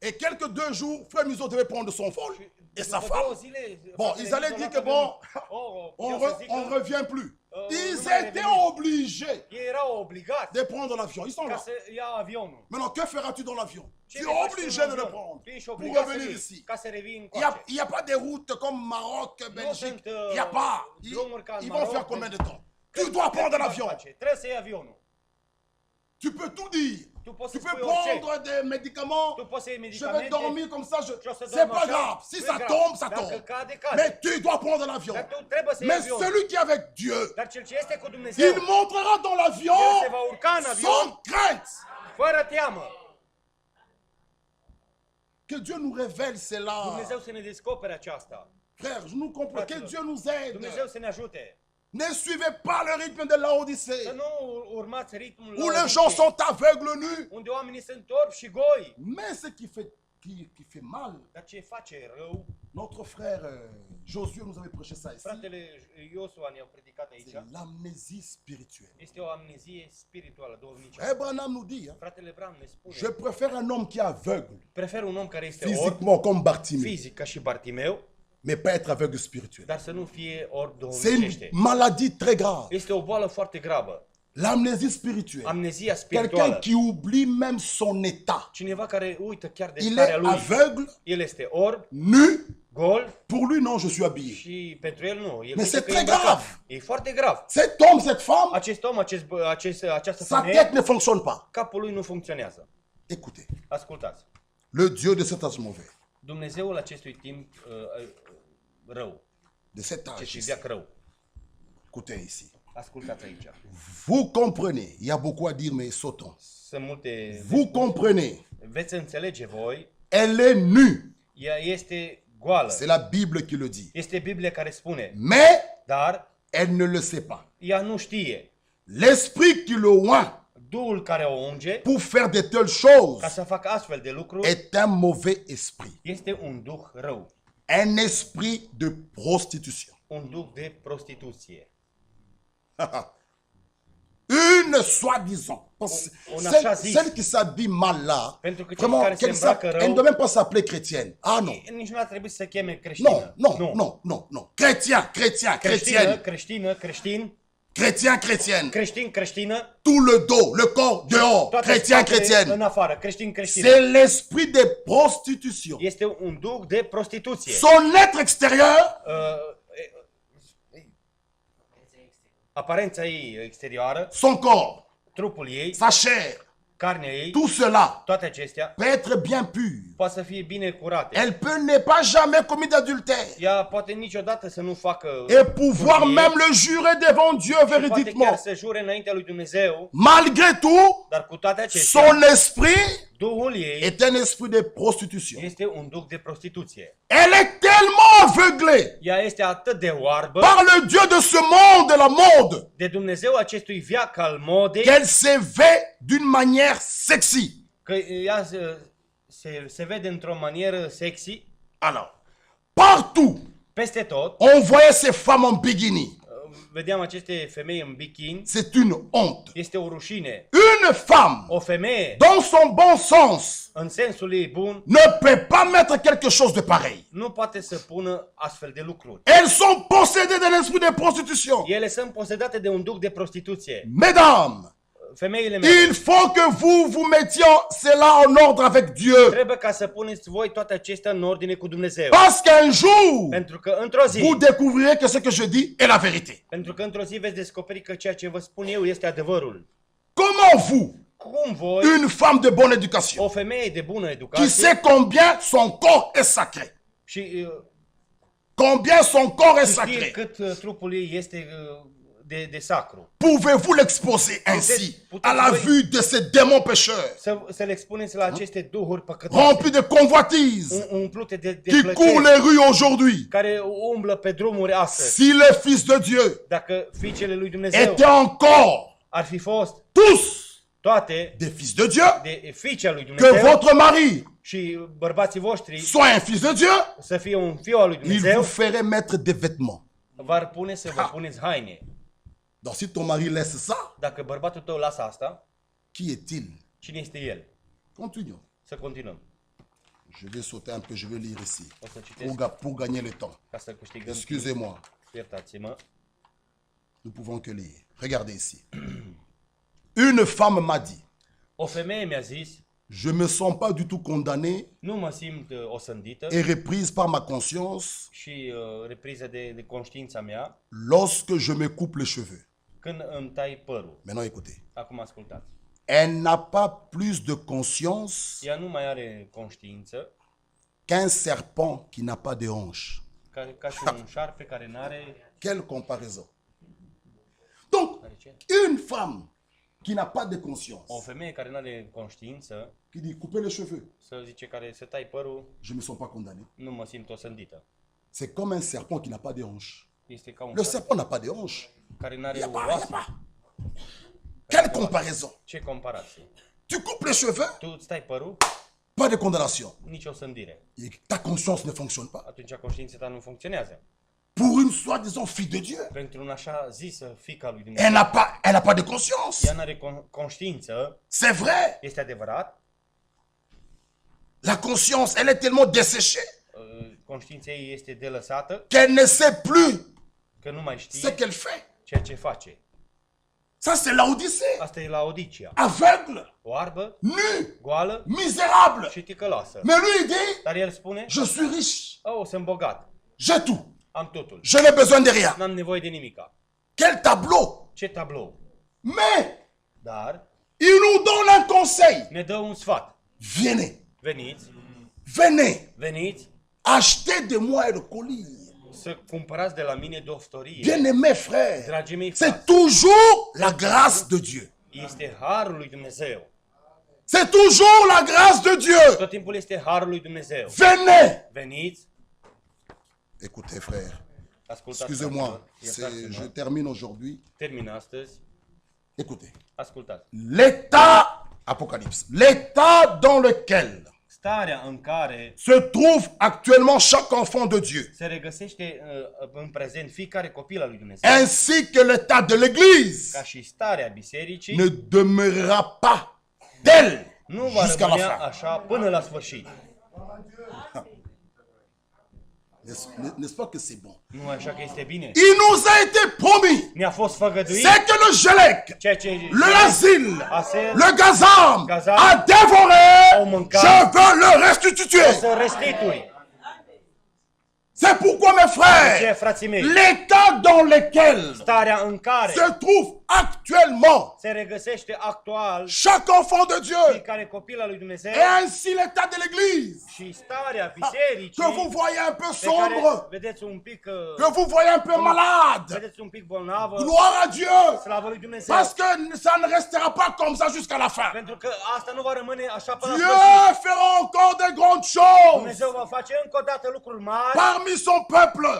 Et quelques 2 jours, Frère Museau devait prendre son vol et sa După 2 femme. zile, Bon, fratele ils allaient Nicola dire que avionul. bon, Oh, on puteau să zică, ne revient plus. Ils nu mai étaient revenim. obligés Ei erau obligați de prendre l'avion. Ils sont ca là. să ia avionul. Maintenant, que feras-tu dans l'avion? Ce Tu vei es face obligé în de le avion? prendre Tu ești pour obligat să revenir vii, ici. ca să revii Il încoace. n'y a pas de routes comme Maroc, Belgique. sunt, Il n'y a pas. drumuri ca în Ils vont Maroc, faire combien de temps? Cât- Tu dois cât prendre timp l'avion. face? Trebuie să iei avionul. Tu peux tout dire. Tu poți Tu să peux spui orice. prendre des médicaments. Tu poți să iei Je vais medicamente. dormir comme ça. și o să C'est dormi pas așa. grave. Si Nu e ça grav. tombe, ça Dacă tombe. cade, cade. Mais tu dois prendre l'avion. Dar tu trebuie să iei Mais avionul. celui qui est avec Dieu, Dar cel ce este cu Dumnezeu, il montrera dans el l'avion se va urca în avion sans crainte. fără teamă. Que Dieu nous révèle cela. Dumnezeu să ne descopere aceasta. Frère, je nous comprends. Que Dieu nous aide. Dumnezeu să ne ajute. Ne suivez pas le rythme de Să Laodicée, nu urmați ritmul où les Laodicei, gens sont aveugles nus. unde oamenii sunt orbi și goi. Mais ce qui fait mal, Dar ce face rău, notre frère Josué nous avait prêché ça ici, fratele Iosua ne-a predicat aici, c'est l'amnésie spirituelle. este o amnezie spirituală, duhovnicească. Frère Branham nous dit, hein, Fratele Bram ne spune, je préfère un homme qui est aveugle prefer un om care este orb, physiquement comme Bartimée, fizic ca și Bartimeu, mais pas être aveugle spirituel. dar să nu fie orb C'est duhovnicește. une maladie très grave. Este o boală foarte gravă. L'amnésie spirituelle. Amnezia Quelqu'un spirituală. qui oublie même son état. Cineva care uită chiar de Il est starea lui. aveugle, El este orb, nu. gol Pour lui, non, je suis habillé. și pentru el nu. El Mais crede c'est că e très îmbrăcat. grave. E foarte grav. Cet homme, cette femme, Acest om, această sa femeie, tête ne fonctionne pas. capul lui nu funcționează. Écoutez, Ascultați. le Dieu de cet âge mauvais, Dumnezeul acestui timp rău, de cet âge, acestui ici, veac rău. écoutez ici. Ascultați aici. Vous comprenez, il y a beaucoup à dire, mais sautons. Sunt multe... Vous comprenez, Veți înțelege voi, elle est nue. ea este goală. C'est la Bible qui le dit. Este Biblia care spune. Mais Dar elle ne le sait pas. ea nu știe. L'esprit qui le oint Duhul care o unge, pour faire de telles choses ca să facă astfel de lucruri, est un mauvais esprit. este un duh rău. Un esprit de prostitution. Un duh de prostituție. Une soi-disant. On a choisi. Celle qui s'habille mal là, Pentru că cei vraiment, care se îmbracă elle ne rău, doit même pas s'appeler chrétienne. Ah non. nici nu ar trebui să se cheme creștină. Non, non, non, non, non. Chrétien, chrétien, Creștină, chrétienne. creștină, creștin, Chrétien, chrétienne. creștin, creștină, Tout le dos, le corps dehors. toate Chrétien, spatele chrétienne. în afară, creștin, creștină. C'est l'esprit de prostitution. Este un duh de prostituție. Son être extérieur, Aparența ei exterioară, son corps, trupul ei, sa chair, carnea ei, tout cela toate acestea, peut être bien pur. poate să fie bine curate. Elle peut ne pas jamais commis d'adultère. Ea poate niciodată să nu facă Et pouvoir curvie, même le jurer devant Dieu și poate chiar véridiquement. să jure înaintea lui Dumnezeu, Malgré tout, dar cu toate acestea, son esprit Duhul ei est un esprit de prostitution. este un duh de prostituție. Elle est tellement aveuglée Ea este atât de oarbă par le Dieu de ce monde, de la mode, de Dumnezeu acestui veac al modei, qu'elle se vêt d'une manière sexy. că ea se vede într-o manieră sexy, Alors, partout, peste tot. on voyait ces femmes en bikini. Vedeam aceste femei în bikini. C'est une honte. Este o rușine. Une femme, O femeie, dans son bon sens, în sensul ei bun, ne peut pas mettre quelque chose de pareil. nu poate să pună astfel de lucruri. Elles sont possédées d'un esprit de prostitution. Ele sunt posedate de un duh de prostituție. Mesdames, Femeile mele, il faut que vous mettiez cela en ordre avec Dieu. trebuie ca să puneți voi toate acestea în ordine cu Dumnezeu. Parce qu'un jour, Pentru că într-o zi, vous découvrirez que ce que je dis est la vérité. pentru că într-o zi veți descoperi că ceea ce vă spun eu este adevărul. Comment vous, Cum voi, une femme de bonne o éducation, femeie de bună qui educație sait combien son corps est sacré, și combien son corps est știe sacré, cât trupul ei este de sacru, pouvez-vous l'exposer ainsi à la vue de ces démons pécheurs, să le expuneți la aceste duhuri păcătoase, remplis de convoitise, umplute de qui courent plăceri, les rues aujourd'hui? care umblă pe drumuri astăzi. Si les fils de Dieu Dacă fiicele lui Dumnezeu étaient encore ar fi fost tous toate des fils de Dieu, de fiicea lui que Dumnezeu votre mari și bărbații voștri soit un fils de Dieu, să fie un fiu al lui il vous Dumnezeu, ferait mettre des vêtements. v-ar pune să vă puneți haine. Donc si ton mari laisse ça, Dacă bărbatul tău lasă asta, qui est-il? cine este el? Continuons. Să continuăm. Je vais sauter un peu, je vais lire ici. O să citesc Pour gagner le temps. ca să câștigăm. Excusez-moi, Iertați-mă. nous pouvons que lire. Regardez ici. Une femme m'a dit, O femeie mi-a zis, je me sens pas du tout condamné nu mă simt osândită et reprise par ma conscience și repriză de conștiința mea lorsque je me coupe les cheveux. când îmi tai părul. Maintenant écoutez. Acum ascultați. Elle n'a pas plus de conscience Ea nu mai are conștiință qu'un serpent qui n'a pas de hanches. ca și un șarpe care n-are... Quelle comparaison. Donc, une femme qui n'a pas de conscience, O femeie care nu are conștiință, qui dit couper les cheveux, să zice, care se tai părul, je ne me sens pas condamné. nu mă simt osândită. C'est comme un serpent qui n'a pas de hanches. Este ca un Le șarpe serpent n'a pas de hanches. care Il n-are n'y a pas, oase. Quelle comparaison. Ce comparație? Tu coupes les cheveux, Tu îți tai părul, pas de condamnation. nici osândire. Et ta conscience ne fonctionne pas. Atunci conștiința ta nu funcționează. Pour une soi-disant fille de Dieu, Pentru un așa zisă fiica lui elle Dumnezeu, n'a pas de conscience. ea n-are conștiință, C'est vrai. este adevărat, La conscience, elle est tellement desséchée conștiința ei este delăsată, qu'elle ne sait plus că nu mai ce știe qu'elle fait. ceea ce face. Ça, c'est Laodicée. Asta e la Odicia. Aveugle, Oarbă, nu, goală misérable. și ticăloasă. Mais lui, il dit, Dar el spune, je suis riche, oh, sunt bogat, j'ai tout, am totul, je n'ai besoin de rien. n-am nevoie de nimica. Quel tableau. Ce tablou! Mais, Dar il nous donne un conseil. ne dă un sfat. Venez, Veniți, venez, achetez de moi le colis. să cumpărați de la mine doftorie. Bien-aimés frères, Dragii mei c'est frați, toujours la grâce de Dieu. este harul lui Dumnezeu. C'est toujours la grâce de Dieu. Tot timpul este harul lui Dumnezeu. Venez. Veniți, Écoutez frères, ascultați. excusez-moi, fraților, je iertați-mă. termine aujourd'hui. Termin astăzi. Écoutez, Ascultați. l'état, Apocalypse, l'état dans lequel Starea în care se trouve actuellement chaque enfant de Dieu, se regăsește în prezent fiecare copil al lui Dumnezeu, ainsi que l'état de l'Église, ca și starea bisericii, ne demeurera pas tel nu va jusqu'à la rămâne fin. așa până la sfârșit. N'est-ce pas que c'est bon? Nu așa că este bine? Il nous a été promis, Ne-a fost făgăduit c'est que le Gelec, ceea ce l'asile, Asel le gazam Gazam a dévoré, au mâncat. je veux le restituer. să restitui. C'est pourquoi, mes Ce, frères, frații mei, l'état dans lequel starea în care se trouve actuellement se regăsește actual chaque enfant de Dieu fiecare copil al lui Dumnezeu et ainsi l'état de l'Église, și starea bisericii que vous voyez un peu pe care sombre, vedeți un pic que vous voyez un peu malade, vedeți un pic bolnavă, gloire à Dieu, slavă lui Dumnezeu. parce que ça ne restera pas comme ça jusqu'à la fin. Pentru că asta nu va rămâne așa până la Dieu sfârșit. fera encore de grandes choses Dumnezeu va face încă o dată lucruri mari parmi son peuple.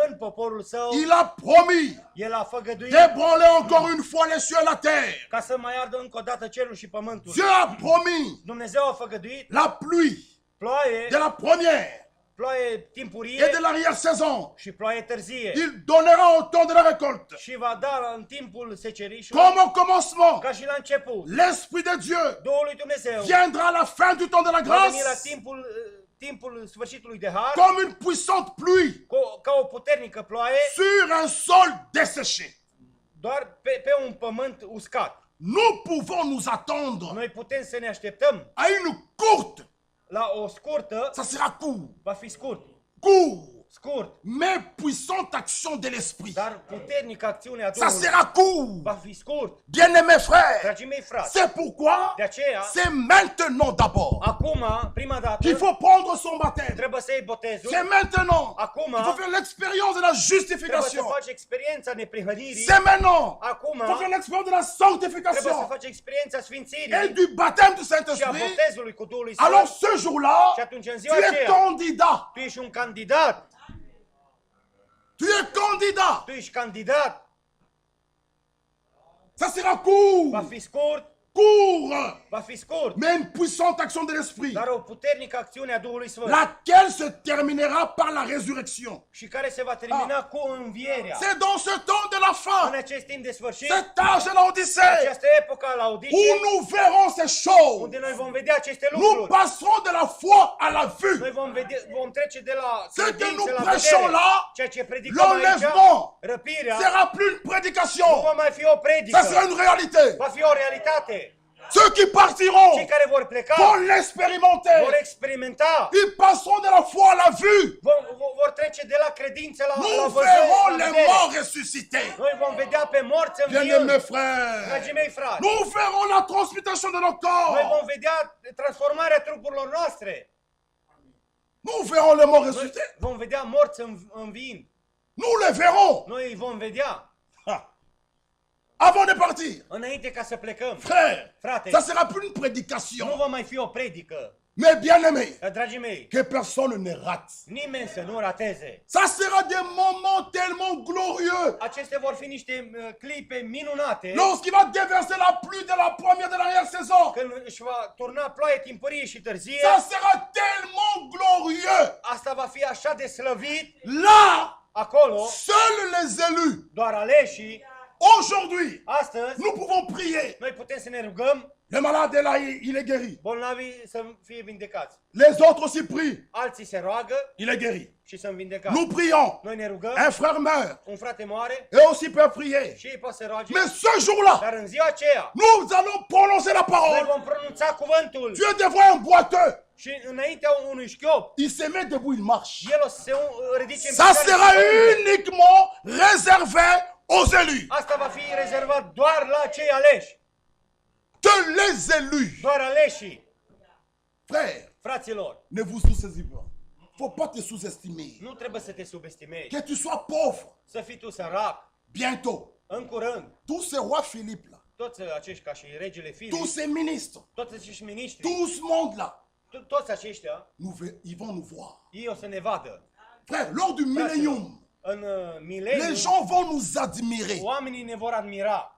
în poporul său. Il a promis El a făgăduit d'ébranler encore une fois les cieux et la terre. ca să mai ardă încă o dată cerul și pământul. Dieu a promis Dumnezeu a făgăduit la pluie ploaie, de la première ploaie et timpurie de l'arrière-saison. și ploaie târzie. Il donnera au temps de la récolte. Și va da în timpul secerișului, Comme au commencement, ca și la început. l'Esprit de Dieu Duhul lui Dumnezeu viendra à la fin du temps de la va veni la grâce timpul sfârșitului de har, comme une puissante pluie ca o puternică ploaie, sur un sol desséché. doar pe un pământ uscat. Nous pouvons nous attendre Noi putem să ne așteptăm à une courte, la o scurtă, ça sera court, va fi scurt, court, scurt, mais puissante action de l'Esprit. dar puternică acțiune a Ça Duhului sera court. va fi scurt. Bien-aimés frères, Dragii mei frați, c'est pourquoi de aceea, c'est maintenant d'abord acum, prima dată, qu'il faut prendre son baptême. trebuie să iei botezul, C'est maintenant. acum, Il faut faire l'expérience de la trebuie să justification. faci experiența neprihănirii, C'est maintenant. acum, Il faut faire l'expérience de la trebuie să sanctification faci experiența et sfințirii du baptême du și a Saint-Esprit. botezului cu Duhul Alors Sfânt. ce jour-là, Și atunci, în tu ziua es aceea, candidat. tu ești un candidat, Tu es candidat. tu ești candidat, Ça sera court. va fi scurt, Court. va fi scurt, Mais une puissante action de l'Esprit. dar o puternică acțiune a Duhului Sfânt Laquelle se terminera par la résurrection. și care se va termina cu învierea. C'est dans ce temps de la În fin, acest timp de sfârșit, cet âge de l'Odyssée, această epocă a où Laodicei, nous verrons ces choses. unde noi vom vedea aceste Nous lucruri. passerons de la foi à la Noi vue. vom trece de la Ce que credință nous la prêchons vedere. là, Ceea ce predicăm aici, l'enlèvement, răpirea, sera plus une nu prédication. va mai fi o Ça predică, sera une réalité. va fi o realitate. Ceux qui partiront Cei care vor pleca vont l'expérimenter. vor experimenta, Ils passeront de la foi à la vue. vor trece de la credință la Nous văzut, verrons la les vedere. morts ressuscités. Noi vom vedea pe morți Bien-aimés înviând. frères, Dragii mei frați, nous verrons la transmutation de nos noi corps. vom vedea transformarea trupurilor noastre. Nous verrons les morts Noi ressuscités. vom vedea morți înviind. Nous les verrons. Noi îi vom vedea Avant de partir. înainte ca să plecăm. Frère, Frate, ça sera plus une nu prédication. va mai fi o predică. Mais bien-aimés, Dar, dragii mei, que personne ne rate. nimeni să nu rateze. Ça sera des moments tellement glorieux. Acestea vor fi niște clipe minunate Lorsqu'il va déverser la pluie de la première de l'arrière-saison. când își va turna ploaie timpărie și târzie. Ça sera tellement glorieux. Asta va fi așa de slăvit Là, acolo, seuls les élus, doar aleșii. aujourd'hui, Astăzi, nous pouvons prier. noi putem să ne rugăm, Le malade est là, il est guéri. bolnavii să fie vindecați. Les autres aussi prient. Alții se roagă Il est guéri. și sunt vindecați. Nous prions. Noi ne rugăm, Un frère meurt. un frate moare Et aussi peut prier. și ei pot să roage. Mais ce jour-là, Dar în ziua aceea, nous allons prononcer la noi parole. vom pronunța cuvântul Tu es devant un boiteux. și înaintea unui șchiop, Il se met debout, il marche. el o să se ridice în Ça picioare sera și să umble. uniquement réservé aux élus. Asta va fi rezervat doar la cei aleși, Que les élus. doar aleșii. Frère, Fraților, ne vous sous-estimez pas. Faut pas te sous-estimer. nu trebuie să te subestimezi, Que tu sois pauvre. să fii tu sărac. Bientôt, În curând, tous ces rois Philippe là, toți acești ca și regele Filip, tous ces ministres, toți acești miniștri, tout ce monde là, toți aceștia, ils vont nous voir. ei o să ne vadă. Frère, lors du millénium, În les mileniu, gens vont nous admirer. oamenii ne vor admira.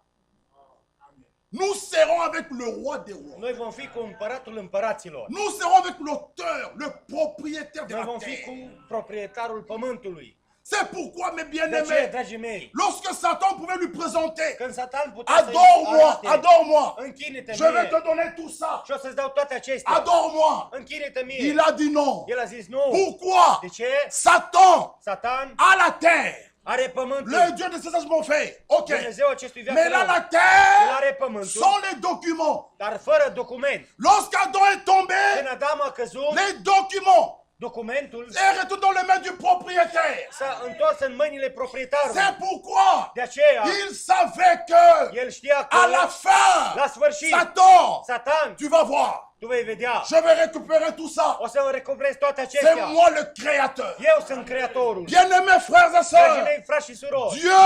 Nous serons avec le roi des rois. Noi vom fi cu împăratul împăraților. Nous serons avec l'auteur, le propriétaire de Noi la vom fi terre. cu proprietarul pământului. C'est pourquoi, mes De ce, bien-aimés, dragii mei, lorsque Satan pouvait lui présenter, când Satan putea să-i adore-moi, arate, adore-moi, închine-te je vais mie te donner tout ça, și o să-ți dau toate acestea. adore-moi. Închine-te mie. Il a dit non. El a zis nu. Pourquoi? De ce? Satan Satan a la terre. are pământul. Le Dieu de ces âges m'ont fait. Ok. Dumnezeu acestui viață Mais là, rău. la El terre, are pământul, sans les documents. dar fără document. Lorsqu'Adam est tombé, Când Adam a căzut, les documents documentul est retourné dans les mains du propriétaire. s-a întors în mâinile proprietarului. C'est pourquoi De aceea, il savait que el știa că à la fin, la sfârșit, Satan, tu vas voir, tu vei vedea, je vais récupérer tout ça. o să recuperezi toate C'est acestea. moi le créateur. Eu sunt creatorul. Bien-aimés frères et Dragii sœurs, mei, frați și surori, Dieu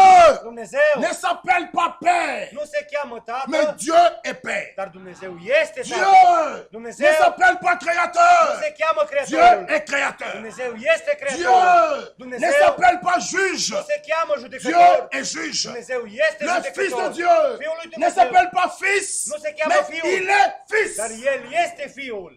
Dumnezeu ne s'appelle pas Père, nu se cheamă mais Tată, Dieu est Père. dar Dumnezeu este Dieu Tată. ne Dumnezeu s'appelle pas nu Créateur, se cheamă Dieu Creatorul. est Créateur. Dumnezeu este Dieu Creatorul. ne Dumnezeu s'appelle pas juge, nu se cheamă Dieu judecător. est juge. Dumnezeu este Le Fils de judecător. Dieu Fiul lui ne Dumnezeu, s'appelle pas Fils, nu se cheamă mais Fiul, il est Fils. dar El este Fiul.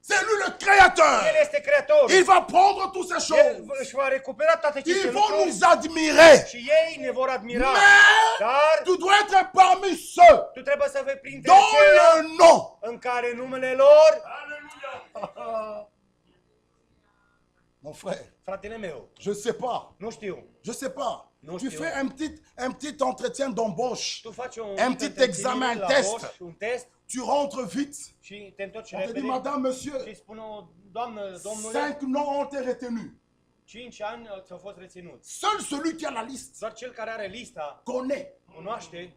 C'est lui le Créateur. El este Creatorul. Il va prendre toutes ces El choses. își va recupera toate aceste Ils vont lucruri nous admirer. și ei ne vor admira. Mais Dar tu dois être parmi ceux tu trebuie să vei printre dont aceia le nom în care numele lor, Mon frère, fratele meu, je ne sais pas. nu știu, Je ne sais pas. Non, Tu je fais un petit entretien d'embauche. tu faci un petit examen, un test. un test Tu rentres vite. și te întorci On te dit, repede madame, monsieur, și spune o doamnă, domnule, 5 noms ont été retenus. 5 ani ți-au fost reținuți. Seul celui qui a la liste Doar cel care are lista connaît. cunoaște,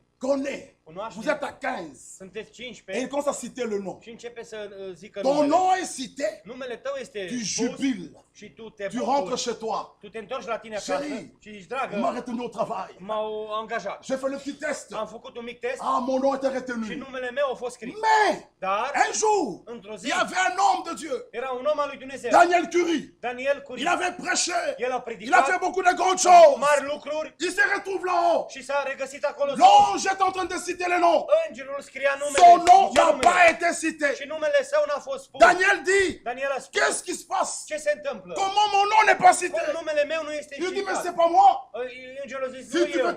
Vous êtes à 15. sunteți Et 15 il commence à citer le nom. și începe să zică Ton numele. nom est cité. Numele tău este Tu spus jubiles. și tu te Tu bucuri. rentres chez toi. Tu te întorci la tine acasă Chérie, și zici, On m'a dragă, retenu au travail. m-au angajat. J'ai fait le petit test. Am făcut un mic test Ah, mon nom était și retenu. numele meu a fost scris. Mais, Dar, un jour, într-o il zi, y avait un homme de Dieu, era un om al lui Dumnezeu, Daniel Curie. Daniel Curie. Il avait prêché. El a Il a predicat fait beaucoup de grandes cu choses. mari lucruri Il se retrouve là-haut. și s-a regăsit acolo. L'ange est en train de citer les noms. Îngerul scria numele. Son nom zicea n'a numele. pas été cité. Și numele său n-a fost spus. Daniel dit, Daniel a spus, qu'est-ce qui se passe? ce se întâmplă? Comment mon nom n'est pas cité? Cum numele meu nu este Il dit, mais citat? c'est pas moi. Îngerul a zis, Si nu tu eu. veux,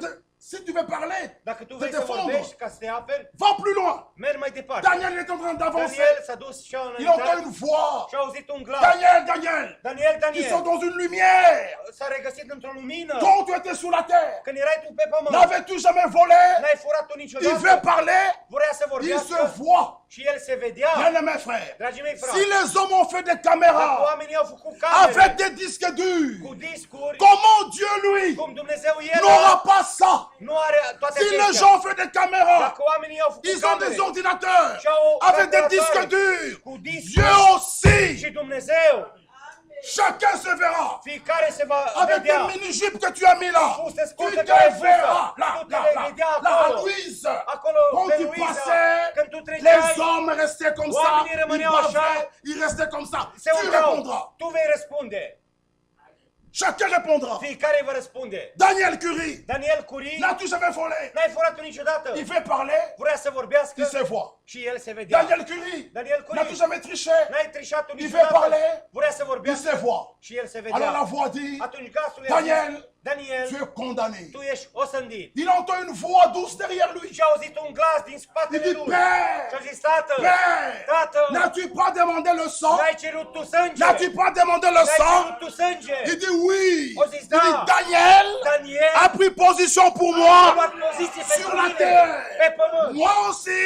si tu veux parler, Dacă tu de vrei să défendre, vorbești ca să te aperi, va plus loin. mergi mai departe. Daniel est en train d'avancer. Daniel s-a dus și a Il entend înaintat une voix. și a auzit un glas. Daniel, Daniel, Daniel, ils Daniel, sont dans une lumière. s-a regăsit într-o lumină. Quand tu étais sur la terre, Când erai tu pe pământ, n'avais-tu jamais volé? n-ai furat-o Il niciodată. veut parler. Vrea să Il vorbească se voit. și el se vedea. Bien-aimés frères, Dragii mei si frați, les hommes ont fait des dacă caméras oamenii au făcut avec camere des disques durs, cu discuri, comment Dieu, lui, cum Dumnezeu el n'aura pas ça? nu are toate Si les acestea. gens ont fait des caméras, Dacă oamenii au făcut ils ont des camere ordinateurs și-au avec des calculatoare disques durs. cu discuri Dieu aussi, și Dumnezeu, chacun se verra. fiecare se va Avec vedea. des mini-jupes que tu as mis là, Fuste tu scurte te care ai pus-o. verras. Là, Tu te là, vei là, vedea là, à acolo. Louise. Acolo, Quand pe tu Luiza, passais, când tu les treceai, hommes restaient comme ça, oamenii ils rămâneau așa. bavaient, ils restaient comme ça. se Tu uitau. répondras. Tu vei răspunde. Chacun répondra. Fiecare va răspunde. Daniel Curie, Daniel Curie, n'as-tu jamais volé? n-ai furat-o niciodată. Il fait parler, Vrea să vorbească il se voit. și el se vedea. Daniel Curie, Daniel Curie, n'as-tu jamais triché? n-ai trișat-o Il fait niciodată. parler, Vrea să il vorbească se voit. și el se Alors la vedea. voix dit, Atunci glasul i-a Daniel, zis, Daniel, tu es condamné. tu ești osândit. Il entend une voix douce derrière lui. Și a auzit un glas din Il spatele dit, lui. Père, Și a zis, tată, Père, tată, n'as-tu pas demandé le sang? n-ai cerut tu sânge? N'as-tu pas demandé le N-ai sang? cerut tu sânge? Il dit oui. O Il zis, dit da. Daniel Daniel a pris position pour a moi luat poziție sur pentru la mine terre. pe pământ. Moi aussi,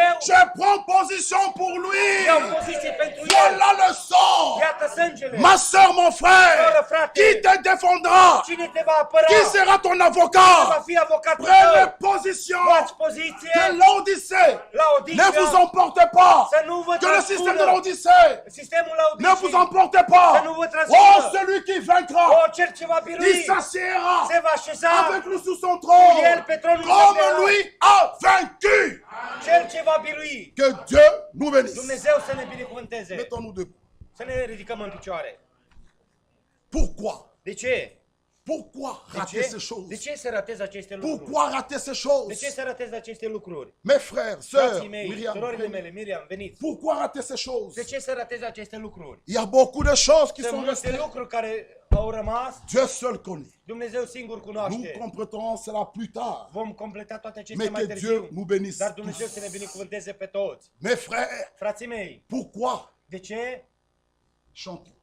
eu je prends position pour lui. iau poziție pentru el. Voilà le sang. Iată sângele. Ma soeur, mon frère, Soră, frate, qui te défendra? cine te va apăra? Qui sera ton Va avocat? fi avocatul Prenez tău. position. Luați poziție Que l'Odyssée la ne vous Odisea. emporte pas. Să nu vă Que le système de transpună. l'Odyssée Sistemul la ne vous Odisei. emporte Să pas. nu vă transpună. Oh, celui qui vaincra, O, cel ce va il birui s'assiera se va așeza. avec lui sous son Cu trône, el pe tronul comme său. lui a vaincu. Cel ce va birui. Que Dieu nous bénisse. Dumnezeu să ne binecuvânteze. Mettons-nous debout. Să ne ridicăm în picioare. Pourquoi? De ce? Pourquoi De rater ces ce? choses? De ce să ratezi aceste lucruri? Pourquoi rater ces De ce choses? să ratezi aceste lucruri? Mes frères, sœurs, Frații mei, Myriam, surorile venez. mele, Miriam, veniți. Pourquoi rater ces choses? De ce să ratezi aceste lucruri? Il y a beaucoup de choses qui Sunt sont multe restées. lucruri care au rămas. Dieu seul connaît. Dumnezeu singur Nous cunoaște. compléterons cela plus tard. Vom completa toate acestea Mais mai que Dieu târziu. nous bénisse Dar Dumnezeu tous. să ne binecuvânteze pe toți. Mes frères, Frații mei, pourquoi de ce? chanter?